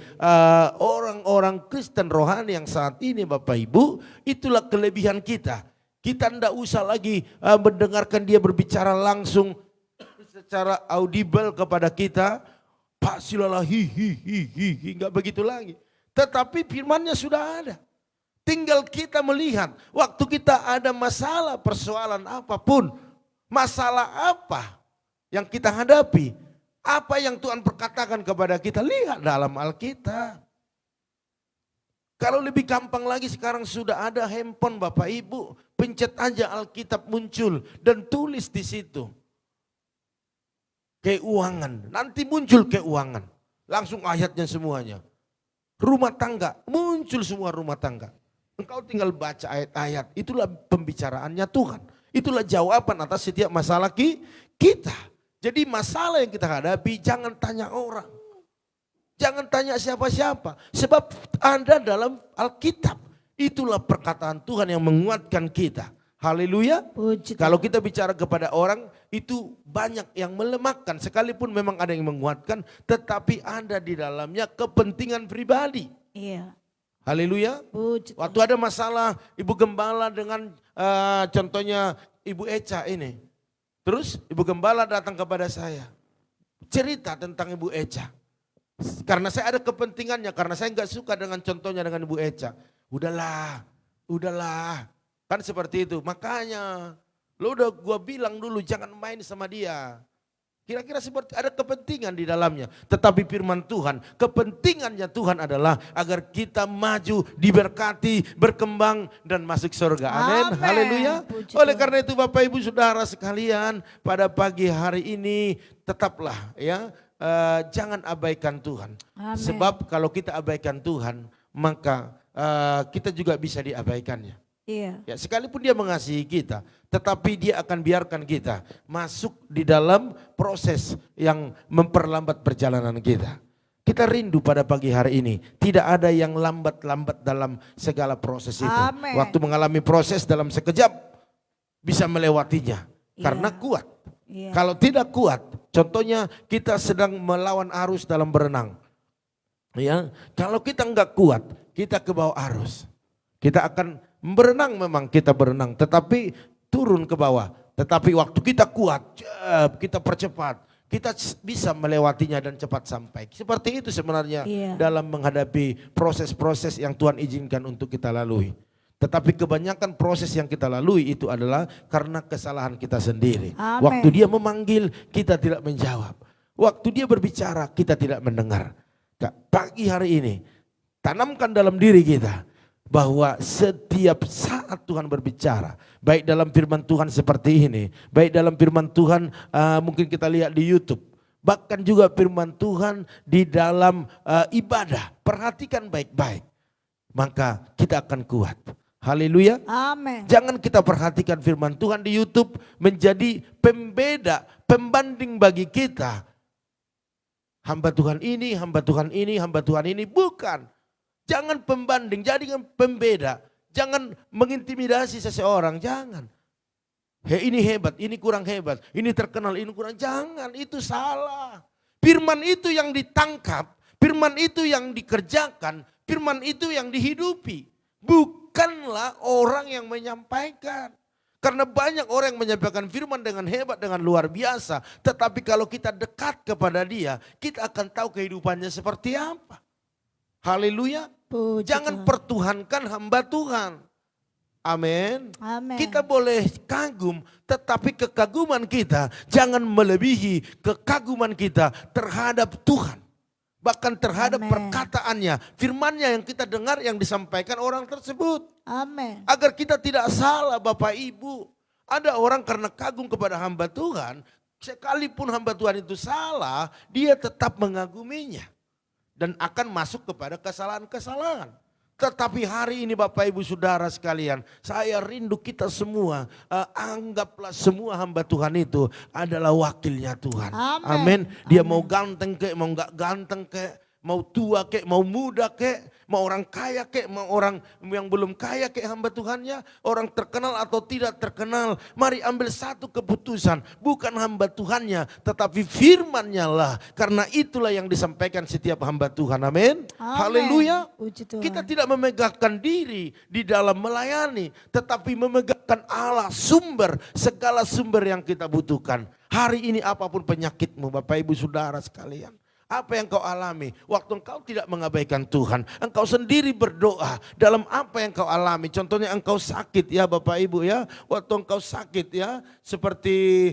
orang-orang Kristen rohani yang saat ini Bapak Ibu. Itulah kelebihan kita. Kita tidak usah lagi mendengarkan dia berbicara langsung secara audible kepada kita. Pak silalah enggak begitu lagi. Tetapi firmannya sudah ada. Tinggal kita melihat waktu kita ada masalah, persoalan apapun. Masalah apa yang kita hadapi? Apa yang Tuhan perkatakan kepada kita? Lihat dalam Alkitab. Kalau lebih gampang lagi sekarang sudah ada handphone Bapak Ibu. Pencet aja Alkitab muncul dan tulis di situ. Keuangan, nanti muncul keuangan. Langsung ayatnya semuanya. Rumah tangga, muncul semua rumah tangga. Engkau tinggal baca ayat-ayat, itulah pembicaraannya Tuhan. Itulah jawaban atas setiap masalah kita. Jadi masalah yang kita hadapi jangan tanya orang. Jangan tanya siapa-siapa. Sebab ada dalam Alkitab. Itulah perkataan Tuhan yang menguatkan kita. Haleluya. Kalau kita bicara kepada orang itu banyak yang melemahkan. Sekalipun memang ada yang menguatkan. Tetapi ada di dalamnya kepentingan pribadi. Iya. Haleluya. Puji Tuhan. Waktu ada masalah Ibu Gembala dengan contohnya Ibu Eca ini. Terus Ibu Gembala datang kepada saya. Cerita tentang Ibu Eca. Karena saya ada kepentingannya, karena saya nggak suka dengan contohnya dengan Ibu Eca. Udahlah. Kan seperti itu. Makanya lo udah gua bilang dulu jangan main sama dia. Kira-kira seperti ada kepentingan di dalamnya. Tetapi firman Tuhan, kepentingannya Tuhan adalah agar kita maju, diberkati, berkembang dan masuk surga. Amin. Amin. Haleluya. Puji Oleh Tuhan. karena itu Bapak Ibu Saudara sekalian, pada pagi hari ini tetaplah ya, jangan abaikan Tuhan. Amin. Sebab kalau kita abaikan Tuhan, maka kita juga bisa diabaikannya. Iya. Ya, sekalipun dia mengasihi kita, tetapi dia akan biarkan kita masuk di dalam proses yang memperlambat perjalanan kita. Kita rindu pada pagi hari ini, tidak ada yang lambat-lambat dalam segala proses itu. Amin. Waktu mengalami proses dalam sekejap, bisa melewatinya karena Iya. kuat. Iya. Kalau tidak kuat, contohnya kita sedang melawan arus dalam berenang. Ya, kalau kita enggak kuat, kita ke bawah arus. Kita akan berenang, memang kita berenang, tetapi turun ke bawah. Tetapi waktu kita kuat, kita percepat, kita bisa melewatinya dan cepat sampai. Seperti itu sebenarnya Iya. dalam menghadapi proses-proses yang Tuhan izinkan untuk kita lalui. Tetapi kebanyakan proses yang kita lalui itu adalah karena kesalahan kita sendiri. Amin. Waktu dia memanggil, kita tidak menjawab. Waktu dia berbicara, kita tidak mendengar. Pagi hari ini, tanamkan dalam diri kita bahwa setiap saat Tuhan berbicara, baik dalam firman Tuhan seperti ini, baik dalam firman Tuhan mungkin kita lihat di YouTube, bahkan juga firman Tuhan di dalam ibadah, perhatikan baik-baik, maka kita akan kuat. Haleluya. Amin. Jangan kita perhatikan firman Tuhan di YouTube menjadi pembeda, pembanding bagi kita. Hamba Tuhan ini, hamba Tuhan ini, hamba Tuhan ini, bukan. Jangan pembanding, jadikan pembeda. Jangan mengintimidasi seseorang, jangan. Ini hebat, ini kurang hebat, ini terkenal, ini kurang. Jangan, itu salah. Firman itu yang ditangkap, firman itu yang dikerjakan, firman itu yang dihidupi. Bukanlah orang yang menyampaikan. Karena banyak orang yang menyampaikan firman dengan hebat, dengan luar biasa. Tetapi kalau kita dekat kepada dia, kita akan tahu kehidupannya seperti apa. Haleluya. Puji Jangan Tuhan. pertuhankan hamba Tuhan. Amin. Amin. Kita boleh kagum, tetapi kekaguman kita jangan melebihi kekaguman kita terhadap Tuhan. Bahkan terhadap Amin. perkataannya, firmannya yang kita dengar yang disampaikan orang tersebut. Amin. Agar kita tidak salah Bapak Ibu. Ada orang karena kagum kepada hamba Tuhan, sekalipun hamba Tuhan itu salah, dia tetap mengaguminya. Dan akan masuk kepada kesalahan-kesalahan. Tetapi hari ini Bapak Ibu Saudara sekalian, saya rindu kita semua, anggaplah semua hamba Tuhan itu adalah wakilnya Tuhan. Amin. Amin. Dia Amin. mau ganteng kek, mau enggak ganteng kek, mau tua kek, mau muda kek, mau orang kaya kek, mau orang yang belum kaya kek hamba Tuhannya, orang terkenal atau tidak terkenal. Mari ambil satu keputusan, bukan hamba Tuhannya, tetapi firman-Nya lah. Karena itulah yang disampaikan setiap hamba Tuhan. Amin. Amin. Haleluya. Puji Tuhan. Kita tidak memegahkan diri di dalam melayani, tetapi memegahkan Allah, sumber, segala sumber yang kita butuhkan. Hari ini apapun penyakitmu Bapak Ibu Saudara sekalian. Apa yang kau alami waktu engkau tidak mengabaikan Tuhan. Engkau sendiri berdoa dalam apa yang kau alami. Contohnya engkau sakit ya Bapak Ibu ya. Waktu engkau sakit ya. Seperti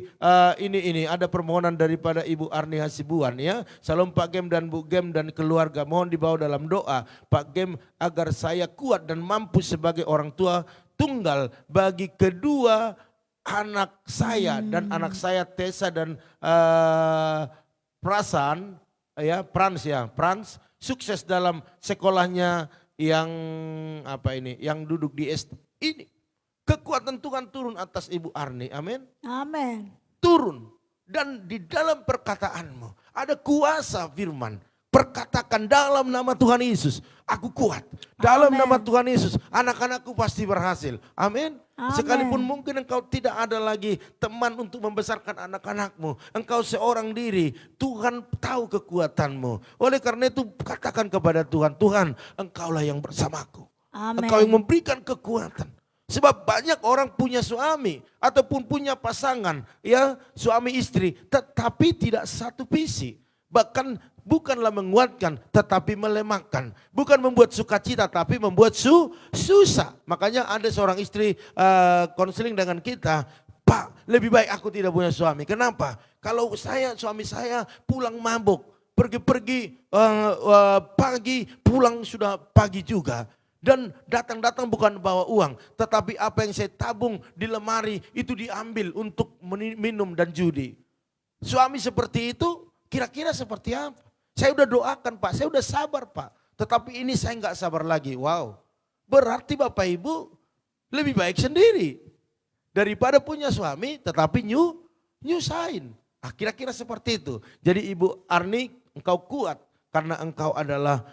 ini ada permohonan daripada Ibu Arni Hasibuan ya. Salam Pak Gem dan Bu Gem dan keluarga. Mohon dibawa dalam doa Pak Gem agar saya kuat dan mampu sebagai orang tua tunggal bagi kedua anak saya. Dan anak saya Tessa dan Frans sukses dalam sekolahnya yang yang duduk di SD. Ini kekuatan Tuhan turun atas Ibu Arni, amin. Amin. Turun dan di dalam perkataanmu ada kuasa firman, perkatakan dalam nama Tuhan Yesus, aku kuat. Dalam Amen. nama Tuhan Yesus, anak-anakku pasti berhasil. Amin. Amin. Sekalipun mungkin engkau tidak ada lagi teman untuk membesarkan anak-anakmu. Engkau seorang diri, Tuhan tahu kekuatanmu. Oleh karena itu katakan kepada Tuhan, Tuhan engkaulah yang bersamaku. Amin. Engkau yang memberikan kekuatan. Sebab banyak orang punya suami ataupun punya pasangan, ya suami istri, tetapi tidak satu visi. Bahkan bukanlah menguatkan tetapi melemahkan. Bukan membuat sukacita tapi membuat susah. Makanya ada seorang istri konseling dengan kita, Pak lebih baik aku tidak punya suami. Kenapa? Kalau suami saya pulang mabuk, pergi-pergi pagi, pulang sudah pagi juga. Dan datang-datang bukan bawa uang, tetapi apa yang saya tabung di lemari itu diambil untuk minum dan judi. Suami seperti itu kira-kira seperti apa? Saya udah doakan Pak, saya udah sabar Pak. Tetapi ini saya nggak sabar lagi. Wow, berarti Bapak Ibu lebih baik sendiri. Daripada punya suami tetapi nyusahin. Kira-kira seperti itu. Jadi Ibu Arni engkau kuat. Karena engkau adalah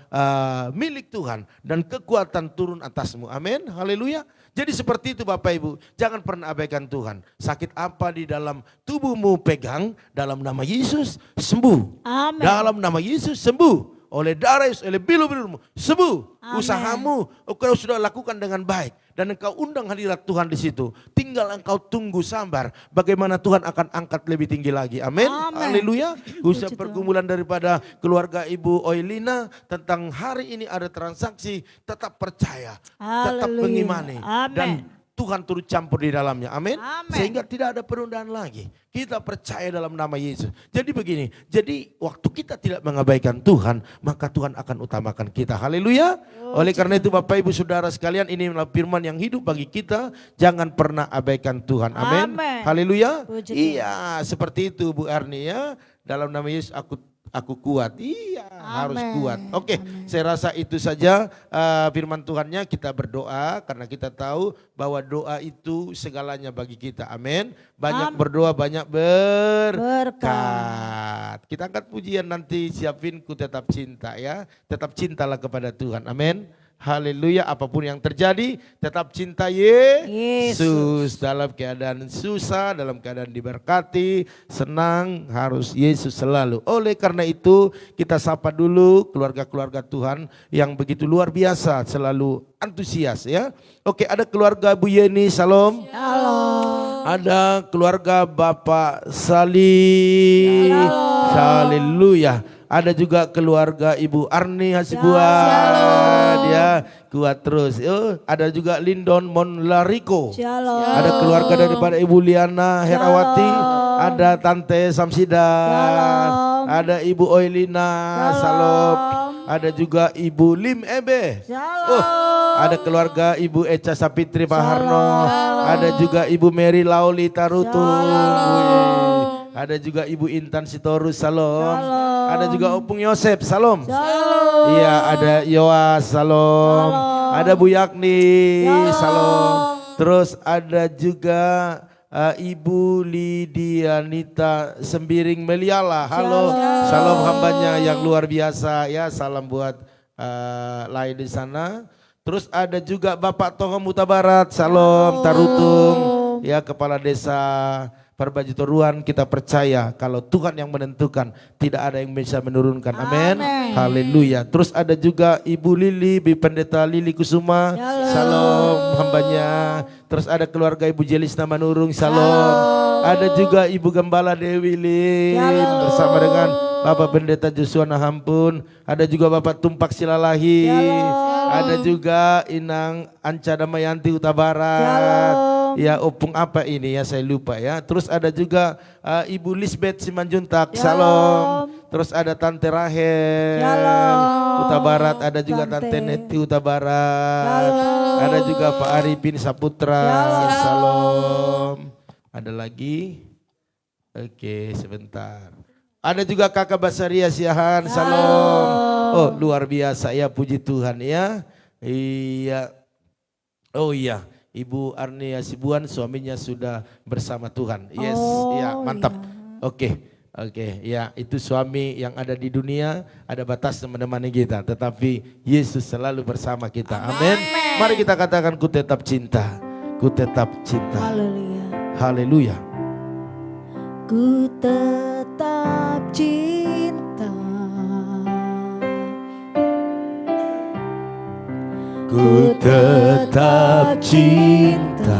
milik Tuhan dan kekuatan turun atasmu. Amin, haleluya. Jadi seperti itu Bapak Ibu, jangan pernah abaikan Tuhan. Sakit apa di dalam tubuhmu pegang, dalam nama Yesus sembuh. Amin. Dalam nama Yesus sembuh. Oleh darah Yesus, oleh bilu-bilumu sembuh. Amin. Usahamu engkau sudah lakukan dengan baik. Dan engkau undang hadirat Tuhan di situ. Tinggal engkau tunggu sabar. Bagaimana Tuhan akan angkat lebih tinggi lagi. Amin. Haleluya. Usah pergumulan daripada keluarga Ibu Oilina. Tentang hari ini ada transaksi. Tetap percaya. Tetap mengimani. Dan Tuhan turut campur di dalamnya. Amin. Sehingga tidak ada penundaan lagi. Kita percaya dalam nama Yesus. Jadi begini. Jadi waktu kita tidak mengabaikan Tuhan. Maka Tuhan akan utamakan kita. Haleluya. Oleh karena itu Bapak Ibu Saudara sekalian. Ini adalah firman yang hidup bagi kita. Jangan pernah abaikan Tuhan. Amin. Haleluya. Iya seperti itu Bu Arni ya. Dalam nama Yesus aku kuat. Iya, harus kuat. Oke, saya rasa itu saja firman Tuhannya. Kita berdoa karena kita tahu bahwa doa itu segalanya bagi kita. Amin. Banyak berdoa, banyak berkat. Kita angkat pujian nanti, siapin ku tetap cinta ya. Tetap cintalah kepada Tuhan. Amin. Haleluya, apapun yang terjadi tetap cinta Yesus. Dalam keadaan susah, dalam keadaan diberkati, senang, harus Yesus selalu. Oleh karena itu kita sapa dulu keluarga-keluarga Tuhan yang begitu luar biasa, selalu antusias ya. Oke, ada keluarga Bu Yeni, salam. Shalom. Ada keluarga Bapak Sali. Haleluya. Ada juga keluarga Ibu Arni Hasibuan ya, kuat terus. Ada juga Lindon Monlariko. Shalom. Ada keluarga daripada Ibu Liana Herawati. Ada Tante Samsidan. Ada Ibu Oilina. Salam. Ada juga Ibu Lim Ebe. Ada keluarga Ibu Eca Sapitri Paharno. Ada juga Ibu Mary Lauli Tarutung. Ada juga Ibu Intan Sitorus, salam. Ada juga Opung Yosep, salam. Iya, ada Yoas, salam. Ada Bu Yakni, salam. Terus ada juga Ibu Lidianita Sembiring Meliala, halo. Salam hambanya yang luar biasa ya, salam buat lain di sana. Terus ada juga Bapak Tohom Mutabarat, salam. Tarutung, ya Kepala Desa Parbajitoruan. Kita percaya kalau Tuhan yang menentukan, tidak ada yang bisa menurunkan. Amin. Haleluya. Terus ada juga Ibu Lili, Ibu Pendeta Lili Kusuma. Salam hambanya. Terus ada keluarga Ibu Jelisna Manurung. Salam. Ada juga Ibu Gembala Dewi Lim bersama dengan Bapak Pendeta Joshua Nahampun. Ada juga Bapak Tumpak Silalahi. Ada juga Inang Anca Damayanti Utabarat. Ya, opung apa ini ya, saya lupa ya. Terus ada juga Ibu Lisbeth Simanjuntak, salam. Terus ada Tante Rahel Utabarat, ada juga Tante Neti Utabarat. Ada juga Pak Arifin Saputra, salam. Ada lagi? Oke, sebentar. Ada juga Kakak Basaria Siahan, salam. Oh, luar biasa ya, puji Tuhan ya. Iya. Oh iya. Ibu Arni Hasibuan suaminya sudah bersama Tuhan. Yes, ya mantap. Oke, Oke, ya itu suami yang ada di dunia ada batas menemani kita, tetapi Yesus selalu bersama kita. Amin. Mari kita katakan, ku tetap cinta, ku tetap cinta. Haleluya. Haleluya. Ku tetap cinta, Ku tetap cinta.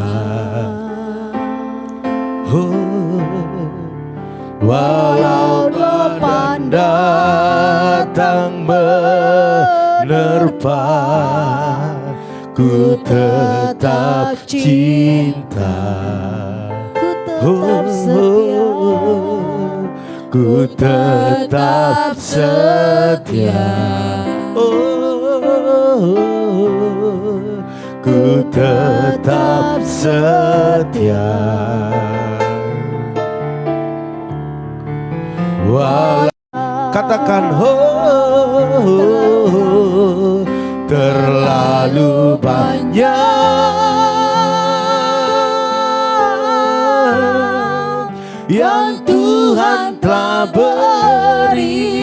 Oh, walau badai datang menerpa, ku tetap cinta. ku tetap setia, Ku tetap setia. Ku tetap setia. Katakan, terlalu banyak yang Tuhan telah beri.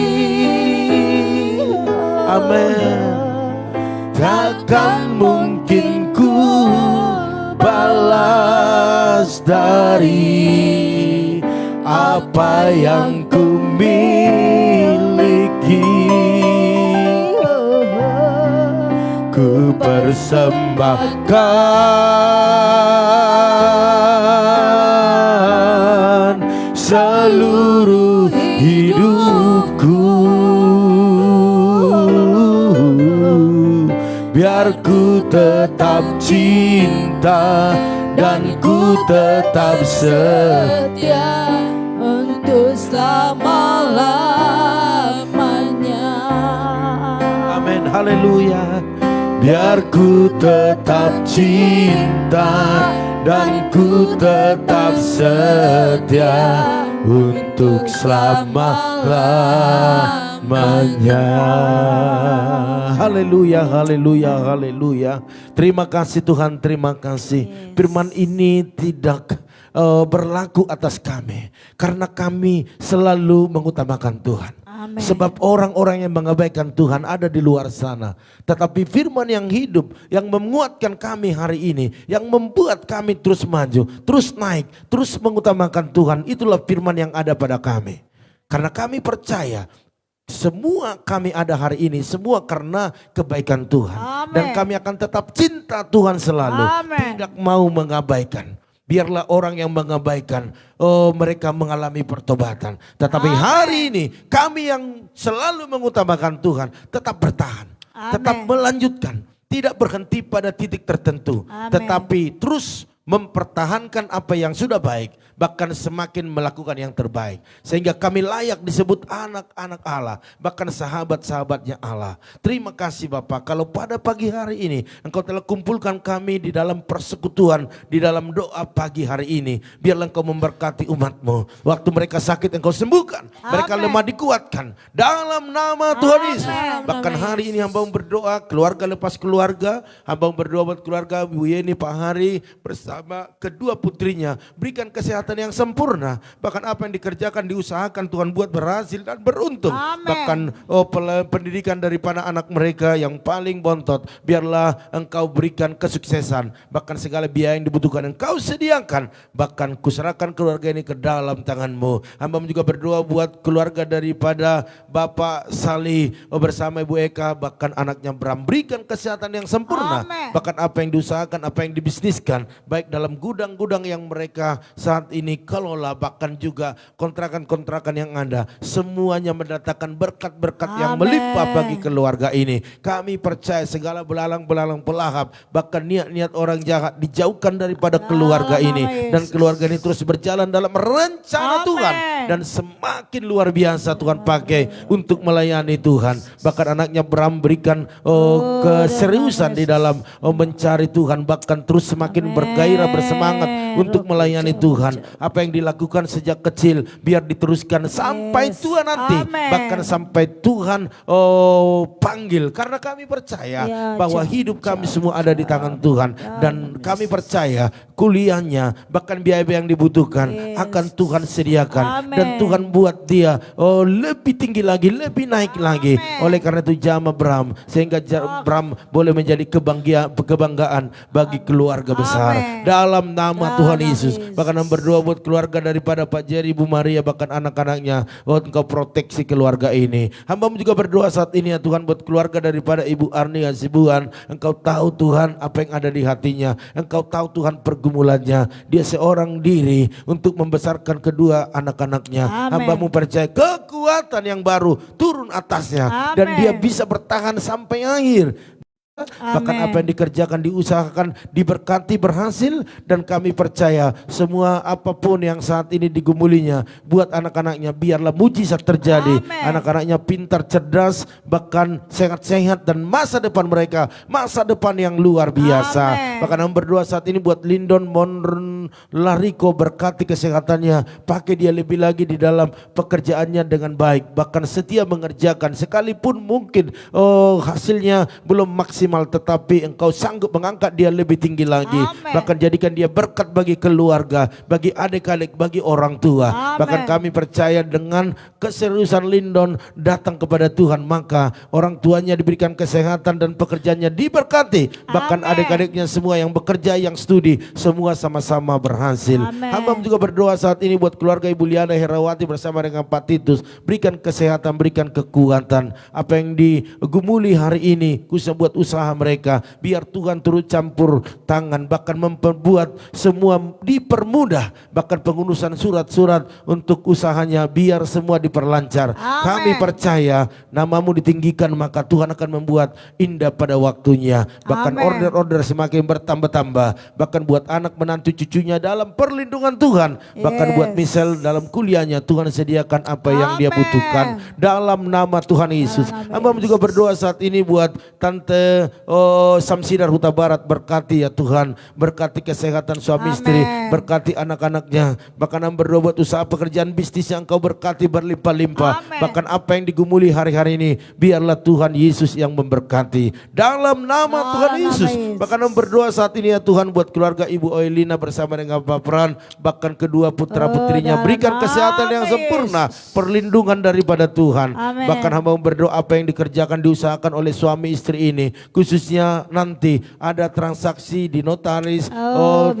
Amin. Takkan mungkin ku balas dari apa yang ku miliki. Ku persembahkan seluruh hidupku, biar ku tetap cinta dan ku tetap setia untuk selama-lamanya. Amin, haleluya. Biar ku tetap cinta dan ku tetap setia untuk selama-lamanya. Haleluya, haleluya, haleluya. Terima kasih Tuhan, terima kasih. Firman ini tidak berlaku atas kami karena kami selalu mengutamakan Tuhan. Amen. Sebab orang-orang yang mengabaikan Tuhan ada di luar sana. Tetapi firman yang hidup, yang menguatkan kami hari ini, yang membuat kami terus maju, terus naik, terus mengutamakan Tuhan, itulah firman yang ada pada kami. Karena kami percaya semua kami ada hari ini, semua karena kebaikan Tuhan. Amen. Dan kami akan tetap cinta Tuhan selalu, Amen. tidak mau mengabaikan. Biarlah orang yang mengabaikan, mereka mengalami pertobatan. Tetapi hari ini kami yang selalu mengutamakan Tuhan tetap bertahan, tetap melanjutkan. Tidak berhenti pada titik tertentu. Amen. Tetapi terus mempertahankan apa yang sudah baik, bahkan semakin melakukan yang terbaik, sehingga kami layak disebut anak-anak Allah, bahkan sahabat-sahabatnya Allah. Terima kasih Bapak, kalau pada pagi hari ini Engkau telah kumpulkan kami di dalam persekutuan, di dalam doa pagi hari ini. Biarlah Engkau memberkati umat-Mu, waktu mereka sakit Engkau sembuhkan, mereka lemah dikuatkan dalam nama Tuhan Yesus. Bahkan hari ini hamba berdoa keluarga lepas keluarga, hamba berdoa buat keluarga Bu Yeni, Pak Hari bersama kedua putrinya, berikan kesehatan yang sempurna. Bahkan apa yang dikerjakan, diusahakan, Tuhan buat berhasil dan beruntung. Amen. Bahkan pendidikan daripada anak mereka yang paling bontot, biarlah Engkau berikan kesuksesan. Bahkan segala biaya yang dibutuhkan Engkau sediakan. Bahkan kuserahkan keluarga ini ke dalam tangan-Mu. Hamba juga berdoa buat keluarga daripada Bapak Salih bersama Ibu Eka, bahkan anaknya Bram, berikan kesehatan yang sempurna. Amen. Bahkan apa yang diusahakan, apa yang dibisniskan, baik dalam gudang-gudang yang mereka saat ini kelola, bahkan juga kontrakan-kontrakan yang ada, semuanya mendatangkan berkat-berkat yang melimpah bagi keluarga ini. Kami percaya segala belalang-belalang pelahap, bahkan niat-niat orang jahat dijauhkan daripada keluarga ini, dan keluarga ini terus berjalan dalam rencana Tuhan, dan semakin luar biasa Tuhan pakai untuk melayani Tuhan. Bahkan anaknya Bram berikan keseriusan di dalam mencari Tuhan, bahkan terus semakin bergairah, bersemangat untuk melayani Tuhan. Apa yang dilakukan sejak kecil biar diteruskan sampai Tuhan nanti. Bahkan sampai Tuhan panggil. Karena kami percaya bahwa hidup kami semua ada di tangan Tuhan. Dan kami percaya kuliahnya, bahkan biaya yang dibutuhkan akan Tuhan sediakan. dan Tuhan buat dia lebih tinggi lagi, lebih naik lagi. Oleh karena itu jama Bram, sehingga Bram boleh menjadi kebanggaan bagi keluarga besar dalam nama Tuhan Yesus. Bahkan berdoa buat keluarga daripada Pak Jerry, Bu Maria, bahkan anak-anaknya. Engkau proteksi keluarga ini. Hamba juga berdoa saat ini ya Tuhan buat keluarga daripada Ibu Arni Hasibuan. Engkau tahu Tuhan apa yang ada di hatinya. Engkau tahu Tuhan pergumulannya. Dia seorang diri untuk membesarkan kedua anak-anaknya. Hambamu percaya kekuatan yang baru turun atasnya. Dan dia bisa bertahan sampai akhir. Bahkan apa yang dikerjakan, diusahakan, diberkati, berhasil. Dan kami percaya semua apapun yang saat ini digumulinya buat anak-anaknya, biarlah mujizat terjadi. Anak-anaknya pintar, cerdas, bahkan sehat-sehat, dan masa depan mereka masa depan yang luar biasa. Bahkan kami berdoa saat ini buat Lindon Lariko, berkati kesehatannya, pakai dia lebih lagi di dalam pekerjaannya dengan baik, bahkan setia mengerjakan sekalipun mungkin hasilnya belum maksimal, tetapi engkau sanggup mengangkat dia lebih tinggi lagi. Bahkan jadikan dia berkat bagi keluarga, bagi adik-adik, bagi orang tua. Bahkan kami percaya dengan keseriusan Lindon datang kepada Tuhan, maka orang tuanya diberikan kesehatan dan pekerjaannya diberkati. Bahkan adik-adiknya semua yang bekerja, yang studi, semua sama-sama berhasil. Hamba juga berdoa saat ini buat keluarga Ibu Liana Herawati bersama dengan Pak Titus. Berikan kesehatan, berikan kekuatan. Apa yang digumuli hari ini khususnya buat usaha mereka, biar Tuhan turut campur tangan, bahkan membuat semua dipermudah, bahkan pengurusan surat-surat untuk usahanya biar semua diperlancar. Kami percaya namamu ditinggikan, maka Tuhan akan membuat indah pada waktunya. Bahkan order-order semakin bertambah-tambah, bahkan buat anak menantu cucunya dalam perlindungan Tuhan. Bahkan buat Michelle dalam kuliahnya, Tuhan sediakan apa yang dia butuhkan dalam nama Tuhan Yesus. Hamba juga berdoa saat ini buat Tante Samsidar Huta Barat, berkati ya Tuhan, berkati kesehatan suami istri, berkati anak-anaknya. Bahkan hamba berdoa buat usaha pekerjaan bisnis yang Engkau berkati berlimpah-limpah. Bahkan apa yang digumuli hari-hari ini, biarlah Tuhan Yesus yang memberkati dalam nama Tuhan Yesus. Bahkan hamba berdoa saat ini ya Tuhan buat keluarga Ibu Oelina bersama dengan Bapak Pran, bahkan kedua putra-putrinya, berikan kesehatan yang sempurna, perlindungan daripada Tuhan. Bahkan hamba berdoa apa yang dikerjakan, diusahakan oleh suami istri ini, khususnya nanti ada transaksi di notaris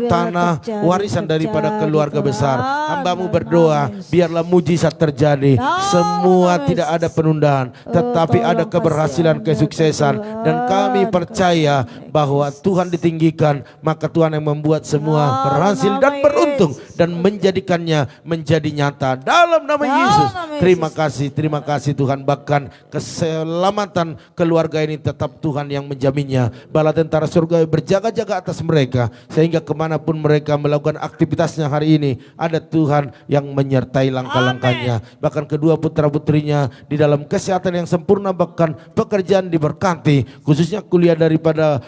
tanah warisan daripada keluarga besar. Hambamu berdoa biarlah mujizat terjadi, semua tidak ada penundaan, tetapi ada keberhasilan, kesuksesan. Dan kami percaya bahwa Tuhan ditinggikan, maka Tuhan yang membuat semua berhasil dan beruntung dan menjadikannya menjadi nyata dalam nama Yesus. Terima kasih Tuhan. Bahkan keselamatan keluarga ini tetap Tuhan yang menjaminnya. Bala tentara surga berjaga-jaga atas mereka, sehingga kemanapun mereka melakukan aktivitasnya hari ini, ada Tuhan yang menyertai langkah-langkahnya. Bahkan kedua putra-putrinya di dalam kesehatan yang sempurna, bahkan pekerjaan diberkati, khususnya kuliah daripada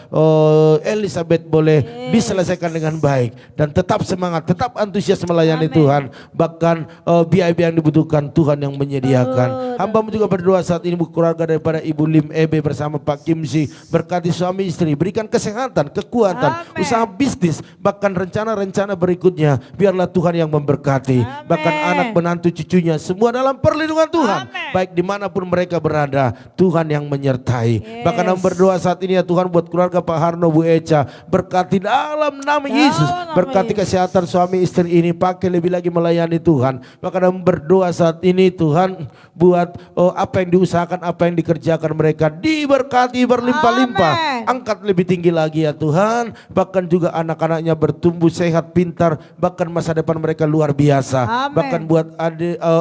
Elizabeth boleh diselesaikan dengan baik, dan tetap semangat, tetap antusias melayani Tuhan. Bahkan biaya-biaya yang dibutuhkan Tuhan yang menyediakan. Hamba juga berdoa saat ini keluarga daripada Ibu Lim Ebe bersama Pak Kimsi, berkati suami istri, berikan kesehatan, kekuatan, usaha bisnis, bahkan rencana-rencana berikutnya, biarlah Tuhan yang memberkati. Bahkan anak menantu cucunya semua dalam perlindungan Tuhan. Baik dimanapun mereka berada, Tuhan yang menyertai. Bahkan kami berdoa saat ini ya Tuhan buat keluarga Pak Harno, Bu Eca, berkati dalam nama Yesus, berkati kesehatan suami istri ini, pakai lebih lagi melayani Tuhan. Bahkan kami berdoa saat ini Tuhan buat apa yang diusahakan, apa yang dikerjakan mereka diberkati berlimpah-limpah. Angkat lebih tinggi lagi ya Tuhan. Bahkan juga anak-anaknya bertumbuh sehat, pintar, bahkan masa depan mereka luar biasa. Bahkan buat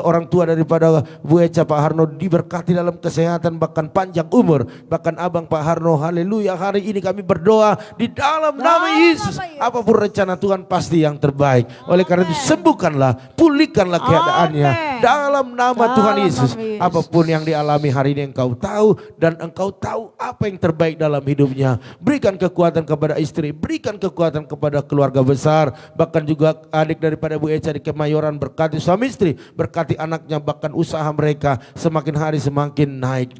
orang tua daripada Bu Eca, Pak Harno, diberkati dalam kesehatan, bahkan panjang umur. Bahkan abang Pak Harno, haleluya, hari ini kami berdoa di dalam nama Yesus, apapun rencana Tuhan pasti yang terbaik. Oleh karena itu sembuhkanlah, pulihkanlah keadaannya dalam nama Tuhan Yesus. Apapun yang dialami hari ini Engkau tahu, dan Engkau tahu apa yang terbaik dalam hidupnya. Berikan kekuatan kepada istri, berikan kekuatan kepada keluarga besar, bahkan juga adik daripada Bu Eca di Kemayoran, berkati suami istri, berkati anaknya, bahkan usaha mereka semakin hari semakin naik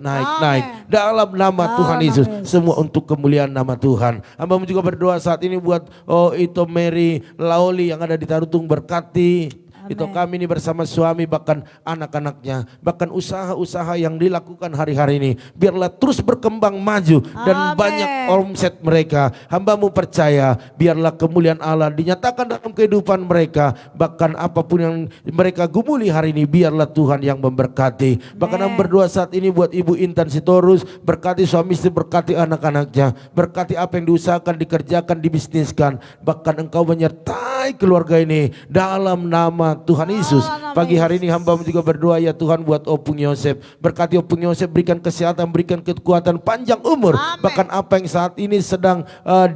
dalam nama Tuhan Yesus. Semua untuk kemuliaan nama Tuhan. Hamba juga berdoa saat ini buat Ito Mary Laoli yang ada di Tarutung, berkati Itu kami ini bersama suami bahkan anak-anaknya, bahkan usaha-usaha yang dilakukan hari-hari ini, biarlah terus berkembang maju dan banyak omset mereka. Hamba-Mu percaya biarlah kemuliaan Allah dinyatakan dalam kehidupan mereka, bahkan apapun yang mereka gumuli hari ini biarlah Tuhan yang memberkati. Bahkan hamba berdoa saat ini buat Ibu Intan Sitorus, berkati suami istri, berkati anak-anaknya, berkati apa yang diusahakan, dikerjakan, dibisniskan, bahkan Engkau menyertai keluarga ini dalam nama Tuhan Yesus. Pagi hari ini hamba juga berdoa ya Tuhan buat Opung Yosef, berkati Opung Yosef, berikan kesehatan, berikan kekuatan, panjang umur. Bahkan apa yang saat ini sedang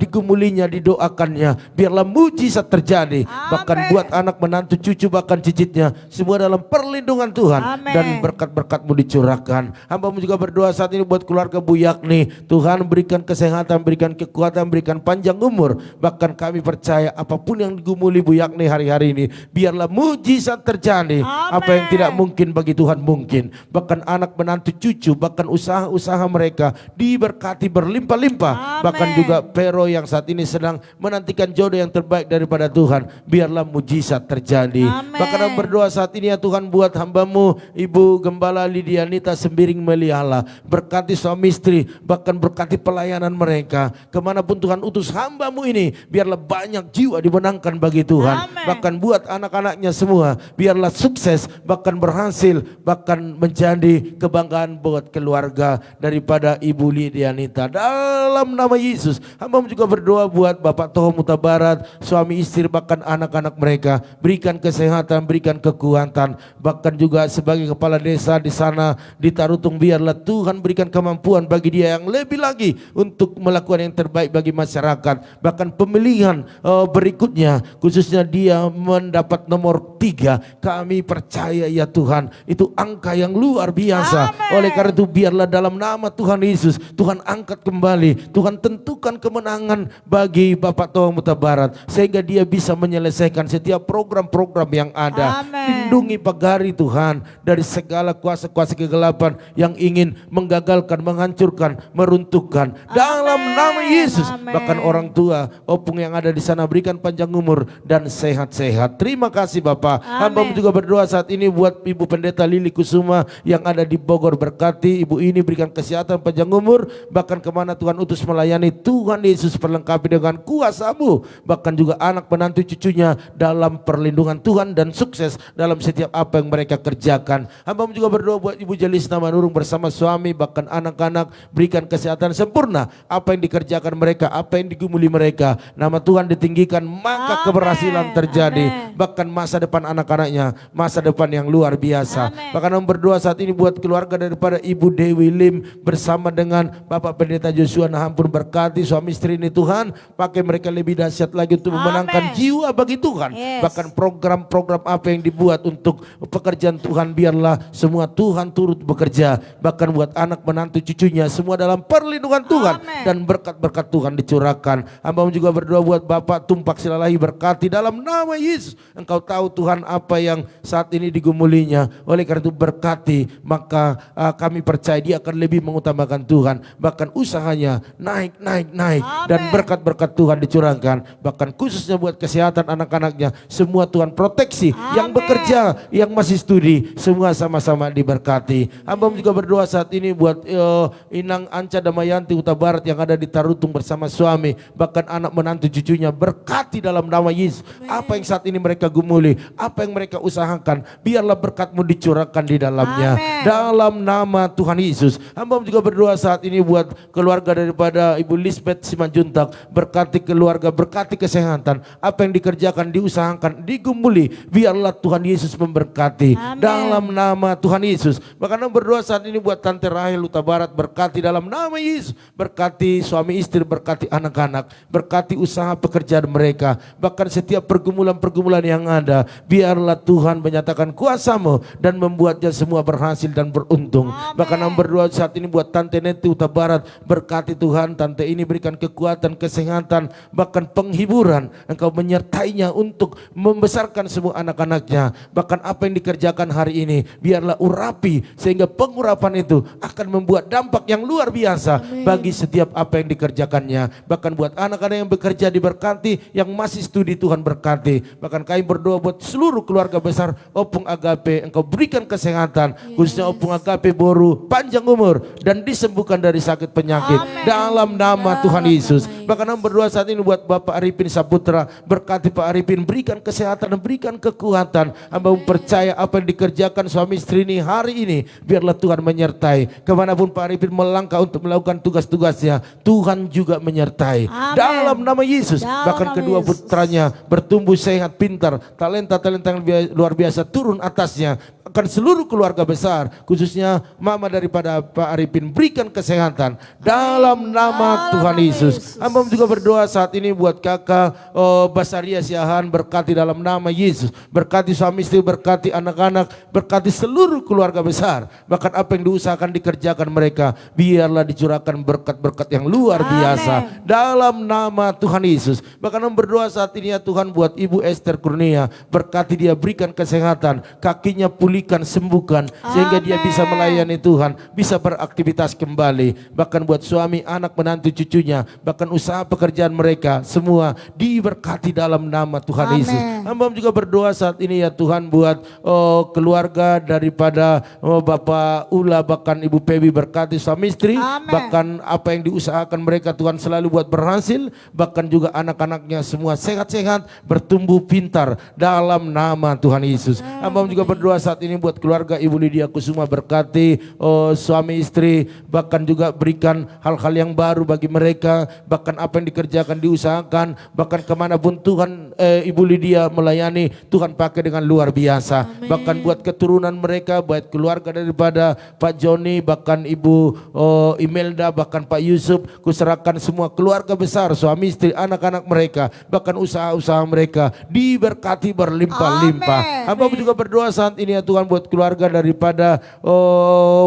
digumulinya, didoakannya, biarlah mujizat terjadi. Bahkan buat anak, menantu, cucu, bahkan cicitnya, semua dalam perlindungan Tuhan. Dan berkat-berkat-Mu dicurahkan. Hamba juga berdoa saat ini buat keluarga Bu Yakni, Tuhan berikan kesehatan, berikan kekuatan, berikan panjang umur. Bahkan kami percaya apapun yang digumuli Bu Yakni hari-hari ini, biarlah mujizat terjadi. Apa yang tidak mungkin bagi Tuhan mungkin. Bahkan anak, menantu, cucu, bahkan usaha-usaha mereka diberkati berlimpah-limpah. Bahkan juga Pero yang saat ini sedang menantikan jodoh yang terbaik daripada Tuhan, biarlah mujizat terjadi. Bahkan berdoa saat ini ya Tuhan buat hamba-Mu Ibu Gembala Lidianita Sembiring Meliala, berkati suami istri, bahkan berkati pelayanan mereka. Kemanapun Tuhan utus hamba-Mu ini, biarlah banyak jiwa dimenangkan bagi Tuhan. Bahkan buat anak-anaknya semua, biarlah sukses, bahkan berhasil, bahkan menjadi kebanggaan buat keluarga daripada Ibu Lidianita. Dalam nama Yesus, hamba juga berdoa buat Bapak Toho Mutabarat, suami istri, bahkan anak-anak mereka, berikan kesehatan, berikan kekuatan. Bahkan juga sebagai kepala desa di sana di Tarutung, biarlah Tuhan berikan kemampuan bagi dia yang lebih lagi untuk melakukan yang terbaik bagi masyarakat. Bahkan pemilihan berikutnya, khususnya dia mendapat nomor 3, kami percaya ya Tuhan, itu angka yang luar biasa. Oleh karena itu biarlah dalam nama Tuhan Yesus, Tuhan angkat kembali, Tuhan tentukan kemenangan bagi Bapak Toho Mutabarat, sehingga dia bisa menyelesaikan setiap program-program yang ada. Lindungi Pagari Tuhan dari segala kuasa-kuasa kegelapan yang ingin menggagalkan, menghancurkan, meruntuhkan dalam nama Yesus. Bahkan orang tua Opung yang ada di sana, berikan panjang umur dan sehat-sehat. Terima kasih Bapak. Hamba juga berdoa saat ini buat Ibu Pendeta Lili Kusuma yang ada di Bogor, berkati ibu ini, berikan kesehatan, panjang umur, bahkan kemana Tuhan utus melayani, Tuhan Yesus perlengkapi dengan kuasa-Mu. Bahkan juga anak, menantu, cucunya dalam perlindungan Tuhan dan sukses dalam setiap apa yang mereka kerjakan. Hamba juga berdoa buat Ibu Jelisna Manurung bersama suami, bahkan anak-anak, berikan kesehatan sempurna. Apa yang dikerjakan mereka, apa yang digumuli mereka, nama Tuhan ditinggikan, maka keberhasilan terjadi. Bahkan masa depan anak-anaknya, masa depan yang luar biasa. Bahkan berdoa saat ini buat keluarga daripada Ibu Dewi Lim bersama dengan Bapak Pendeta Joshua Nahampun, berkati suami istri ini Tuhan, pakai mereka lebih dahsyat lagi untuk memenangkan jiwa bagi Tuhan. Bahkan program-program apa yang dibuat untuk pekerjaan Tuhan, biarlah semua Tuhan turut bekerja. Bahkan buat anak, menantu, cucunya, semua dalam perlindungan Tuhan dan berkat-berkat Tuhan dicurahkan. Hamba juga berdoa buat Bapak Tumpak Silalahi, berkati dalam nama Yesus. Engkau tahu Tuhan apa yang saat ini digumulinya. Oleh karena itu berkati, maka kami percaya dia akan lebih mengutamakan Tuhan. Bahkan usahanya naik dan berkat-berkat Tuhan dicurahkan. Bahkan khususnya buat kesehatan anak-anaknya, semua Tuhan proteksi. Yang bekerja, yang masih studi, semua sama-sama diberkati. Hamba juga berdoa saat ini buat Inang Anca Damayanti Huta Barat yang ada di Tarutung bersama suami, bahkan anak, menantu, cucunya, berkati dalam nama Yesus. Apa yang saat ini mereka gumuli, apa yang mereka usahakan, biarlah berkat-Mu dicurahkan di dalamnya. Dalam nama Tuhan Yesus. Hamba juga berdoa saat ini buat keluarga daripada Ibu Lisbeth Simanjuntak, berkati keluarga, berkati kesehatan, apa yang dikerjakan, diusahakan, digumuli, biarlah Tuhan Yesus memberkati. Dalam nama Tuhan Yesus. Bahkan berdoa saat ini buat Tante Rahel Huta Barat, berkati dalam nama Yesus, berkati suami istri, berkati anak-anak, berkati usaha pekerjaan mereka, bahkan setiap pergumulan-pergumulan yang ada, biarlah Tuhan menyatakan kuasa-Mu dan membuatnya semua berhasil dan beruntung. Bahkan berdoa saat ini buat Tante Neti Huta Barat, berkati Tuhan, Tante ini berikan kekuatan, kesehatan, bahkan penghiburan. Engkau menyertainya untuk membesarkan semua anak-anaknya. Bahkan apa yang dikerjakan hari ini, biarlah urapi, sehingga pengurapan itu akan membuat dampak yang luar biasa bagi setiap apa yang dikerjakannya. Bahkan buat anak-anak yang bekerja diberkati, yang masih studi Tuhan berkati. Bahkan kami berdoa buat seluruh keluarga besar Opung Agape, Engkau berikan kesehatan, khususnya Opung Agape Boru, panjang umur dan disembuhkan dari sakit penyakit. Dalam nama Tuhan Yesus. Bahkan kami berdoa saat ini buat Bapak Arifin Saputra, berkati Pak Arifin, berikan kesehatan dan berikan kekuatan. Hamba percaya apa yang dikerjakan suami istri ini hari ini, biarlah Tuhan menyertai. Kemanapun Pak Arifin melangkah untuk melakukan tugas-tugasnya, Tuhan juga menyertai. Dalam nama Yesus. Bahkan kedua putranya bertumbuh sehat, pintar, talenta-talenta yang luar biasa turun atasnya. Akan seluruh keluarga besar, khususnya mama daripada Pak Arifin, berikan kesehatan dalam nama Tuhan Yesus. Hamba juga berdoa saat ini buat kakak Basaria Siahan, berkati dalam nama Yesus, berkati suami istri, berkati anak-anak, berkati seluruh keluarga besar. Bahkan apa yang diusahakan dikerjakan mereka, biarlah dicurahkan berkat-berkat yang luar biasa dalam nama Tuhan Yesus. Bahkan berdoa saat ini ya Tuhan buat Ibu Esther Kurnia, berkati dia, berikan kesehatan, kakinya pulih, sembuhkan sehingga dia bisa melayani Tuhan, bisa beraktivitas kembali. Bahkan buat suami, anak, menantu, cucunya, bahkan usaha pekerjaan mereka semua diberkati dalam nama Tuhan Yesus. Hamba juga berdoa saat ini ya Tuhan buat keluarga daripada Bapak Ula, bahkan Ibu Pebi, berkati suami istri, bahkan apa yang diusahakan mereka Tuhan selalu buat berhasil, bahkan juga anak-anaknya semua sehat-sehat, bertumbuh pintar dalam nama Tuhan Yesus. Hamba juga berdoa saat ini buat keluarga Ibu Lydia Kusuma, berkati suami istri, bahkan juga berikan hal-hal yang baru bagi mereka, bahkan apa yang dikerjakan diusahakan, bahkan kemanapun Tuhan Ibu Lydia melayani, Tuhan pakai dengan luar biasa. Bahkan buat keturunan mereka, buat keluarga daripada Pak Joni, bahkan Ibu Imelda, bahkan Pak Yusuf, kuserahkan semua keluarga besar, suami istri, anak-anak mereka, bahkan usaha-usaha mereka diberkati berlimpah-limpah. Hamba juga berdoa saat ini ya Tuhan buat keluarga daripada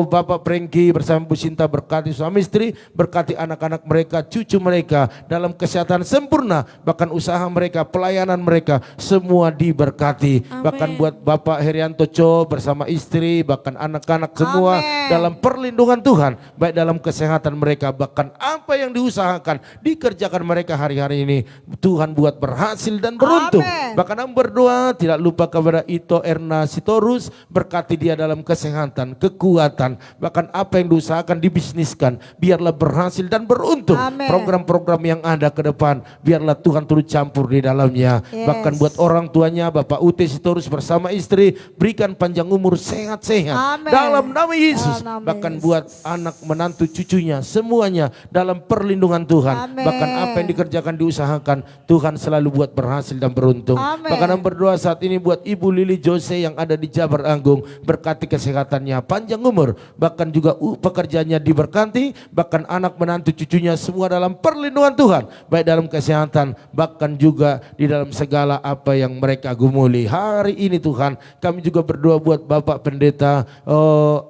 Bapak Prengki bersama Bu Sinta, berkati suami istri, berkati anak-anak mereka, cucu mereka dalam kesehatan sempurna, bahkan usaha mereka, pelayanan mereka semua diberkati. Bahkan buat Bapak Herianto Co bersama istri, bahkan anak-anak semua dalam perlindungan Tuhan, baik dalam kesehatan mereka, bahkan apa yang diusahakan dikerjakan mereka hari-hari ini, Tuhan buat berhasil dan beruntung. Bahkan kami berdoa tidak lupa kepada Ito Erna Sitorus, berkati dia dalam kesehatan, kekuatan, bahkan apa yang diusahakan dibisniskan, biarlah berhasil dan beruntung. Program-program yang ada ke depan, biarlah Tuhan turut campur di dalamnya. Bahkan buat orang tuanya Bapak Ute Sitorus bersama istri, berikan panjang umur, sehat-sehat dalam nama Yesus. Bahkan buat anak, menantu, cucunya semuanya dalam perlindungan Tuhan. Bahkan apa yang dikerjakan diusahakan, Tuhan selalu buat berhasil dan beruntung. Bahkan kami berdoa saat ini buat Ibu Lili Jose yang ada di Jabar Agung, berkati kesehatannya, panjang umur, bahkan juga pekerjaannya diberkati, bahkan anak, menantu, cucunya semua dalam perlindungan Tuhan, baik dalam kesehatan, bahkan juga di dalam segala apa yang mereka gumuli. Hari ini Tuhan, kami juga berdoa buat Bapak Pendeta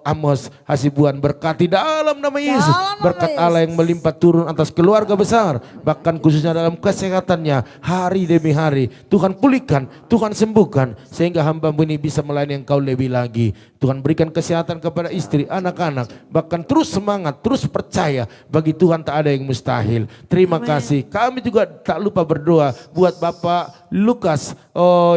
Amos Hasibuan, berkati dalam nama Yesus, berkat Allah yang melimpah turun atas keluarga besar, bahkan khususnya dalam kesehatannya, hari demi hari, Tuhan pulihkan, Tuhan sembuhkan, sehingga hamba-Mu ini bisa melayani Engkau lebih lagi. Tuhan berikan kesehatan kepada istri, anak-anak, bahkan terus semangat, terus percaya, bagi Tuhan tak ada yang mustahil. Terima kasih. Kami juga tak lupa berdoa buat Bapak Lukas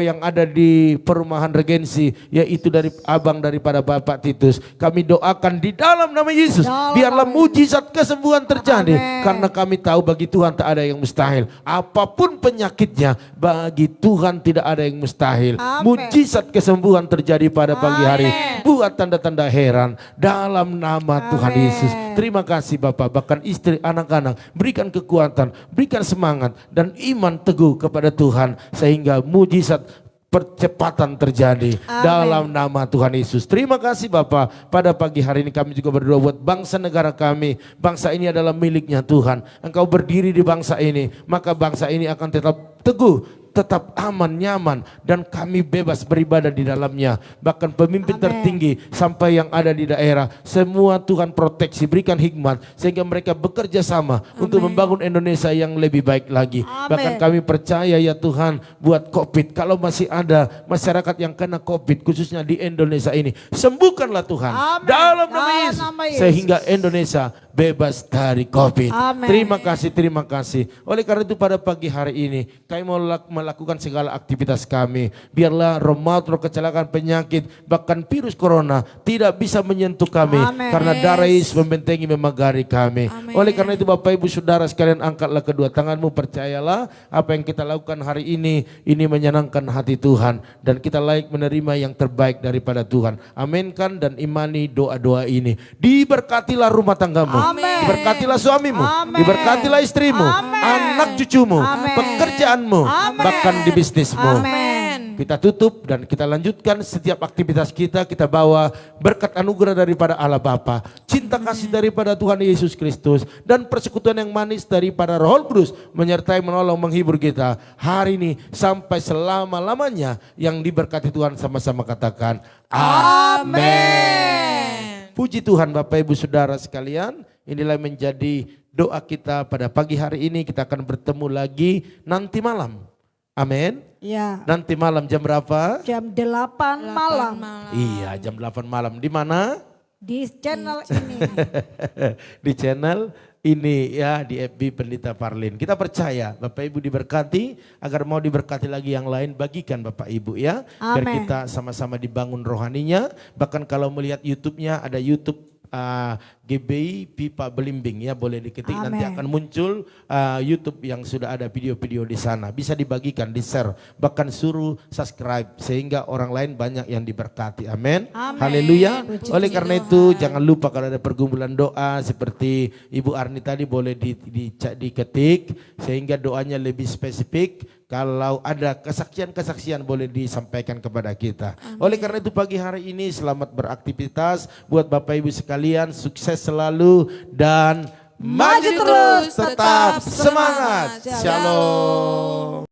yang ada di Perumahan Regensi, yaitu dari abang daripada Bapak Titus. Kami doakan di dalam nama Yesus, biarlah mujizat kesembuhan terjadi, karena kami tahu bagi Tuhan tak ada yang mustahil. Apapun penyakitnya, bagi Tuhan tidak ada yang mustahil. Mujizat kesembuhan terjadi pada pagi hari, buat tanda-tanda heran dalam nama Tuhan Yesus. Terima kasih Bapak, bahkan istri, anak-anak, berikan kekuatan, berikan semangat dan iman teguh kepada Tuhan, sehingga mujizat percepatan terjadi dalam nama Tuhan Yesus. Terima kasih Bapak. Pada pagi hari ini kami juga berdoa buat bangsa negara kami. Bangsa ini adalah miliknya Tuhan. Engkau berdiri di bangsa ini, maka bangsa ini akan tetap teguh, tetap aman, nyaman, dan kami bebas beribadah di dalamnya. Bahkan pemimpin tertinggi sampai yang ada di daerah, semua Tuhan proteksi, berikan hikmat, sehingga mereka bekerja sama untuk membangun Indonesia yang lebih baik lagi. Bahkan kami percaya ya Tuhan, buat COVID, kalau masih ada masyarakat yang kena COVID, khususnya di Indonesia ini, sembuhkanlah Tuhan dalam nama Yesus, sehingga Indonesia bebas dari COVID. Amin. Terima kasih. Oleh karena itu pada pagi hari ini kami mau melakukan segala aktivitas kami. Biarlah roh maut, roh kecelakaan, penyakit, bahkan virus corona tidak bisa menyentuh kami. Amin. Karena darah Yesus membentengi memagari kami. Amin. Oleh karena itu Bapak Ibu Saudara sekalian, angkatlah kedua tanganmu, percayalah apa yang kita lakukan hari ini menyenangkan hati Tuhan. Dan kita layak menerima yang terbaik daripada Tuhan. Aminkan dan imani doa-doa ini. Diberkatilah rumah tanggamu. Amin. Diberkatilah suamimu. Amin. Diberkatilah istrimu. Amin. Anak cucumu. Amin. Pekerjaanmu. Amin. Bahkan di bisnismu. Amin. Kita tutup dan kita lanjutkan setiap aktivitas kita bawa berkat anugerah daripada Allah Bapa, cinta kasih daripada Tuhan Yesus Kristus, dan persekutuan yang manis daripada Roh Kudus menyertai, menolong, menghibur kita hari ini sampai selama-lamanya. Yang diberkati Tuhan sama-sama katakan amin. Puji Tuhan Bapak Ibu Saudara sekalian, inilah menjadi doa kita pada pagi hari ini. Kita akan bertemu lagi nanti malam. Amin. Ya. Nanti malam jam berapa? Jam 8 malam. Iya, jam 8 malam. Di mana? Di channel ini. Di channel ini ya, di FB Pendeta Parlin. Kita percaya Bapak Ibu diberkati, agar mau diberkati lagi yang lain, bagikan Bapak Ibu ya. Biar Amin. kita sama-sama dibangun rohaninya. Bahkan kalau melihat YouTube-nya, ada YouTube GBI Pipa Belimbing ya, boleh diketik. Amin. Nanti akan muncul YouTube yang sudah ada video-video di sana. Bisa dibagikan, di-share, bahkan suruh subscribe sehingga orang lain banyak yang diberkati. Amin. Amin. Haleluya. Puji Oleh Tuhan. karena itu jangan lupa kalau ada pergumulan doa seperti Ibu Arni tadi, boleh diketik sehingga doanya lebih spesifik. Kalau ada kesaksian-kesaksian boleh disampaikan kepada kita. Oleh karena itu pagi hari ini selamat beraktivitas buat Bapak Ibu sekalian, sukses selalu dan maju terus, tetap semangat. Shalom.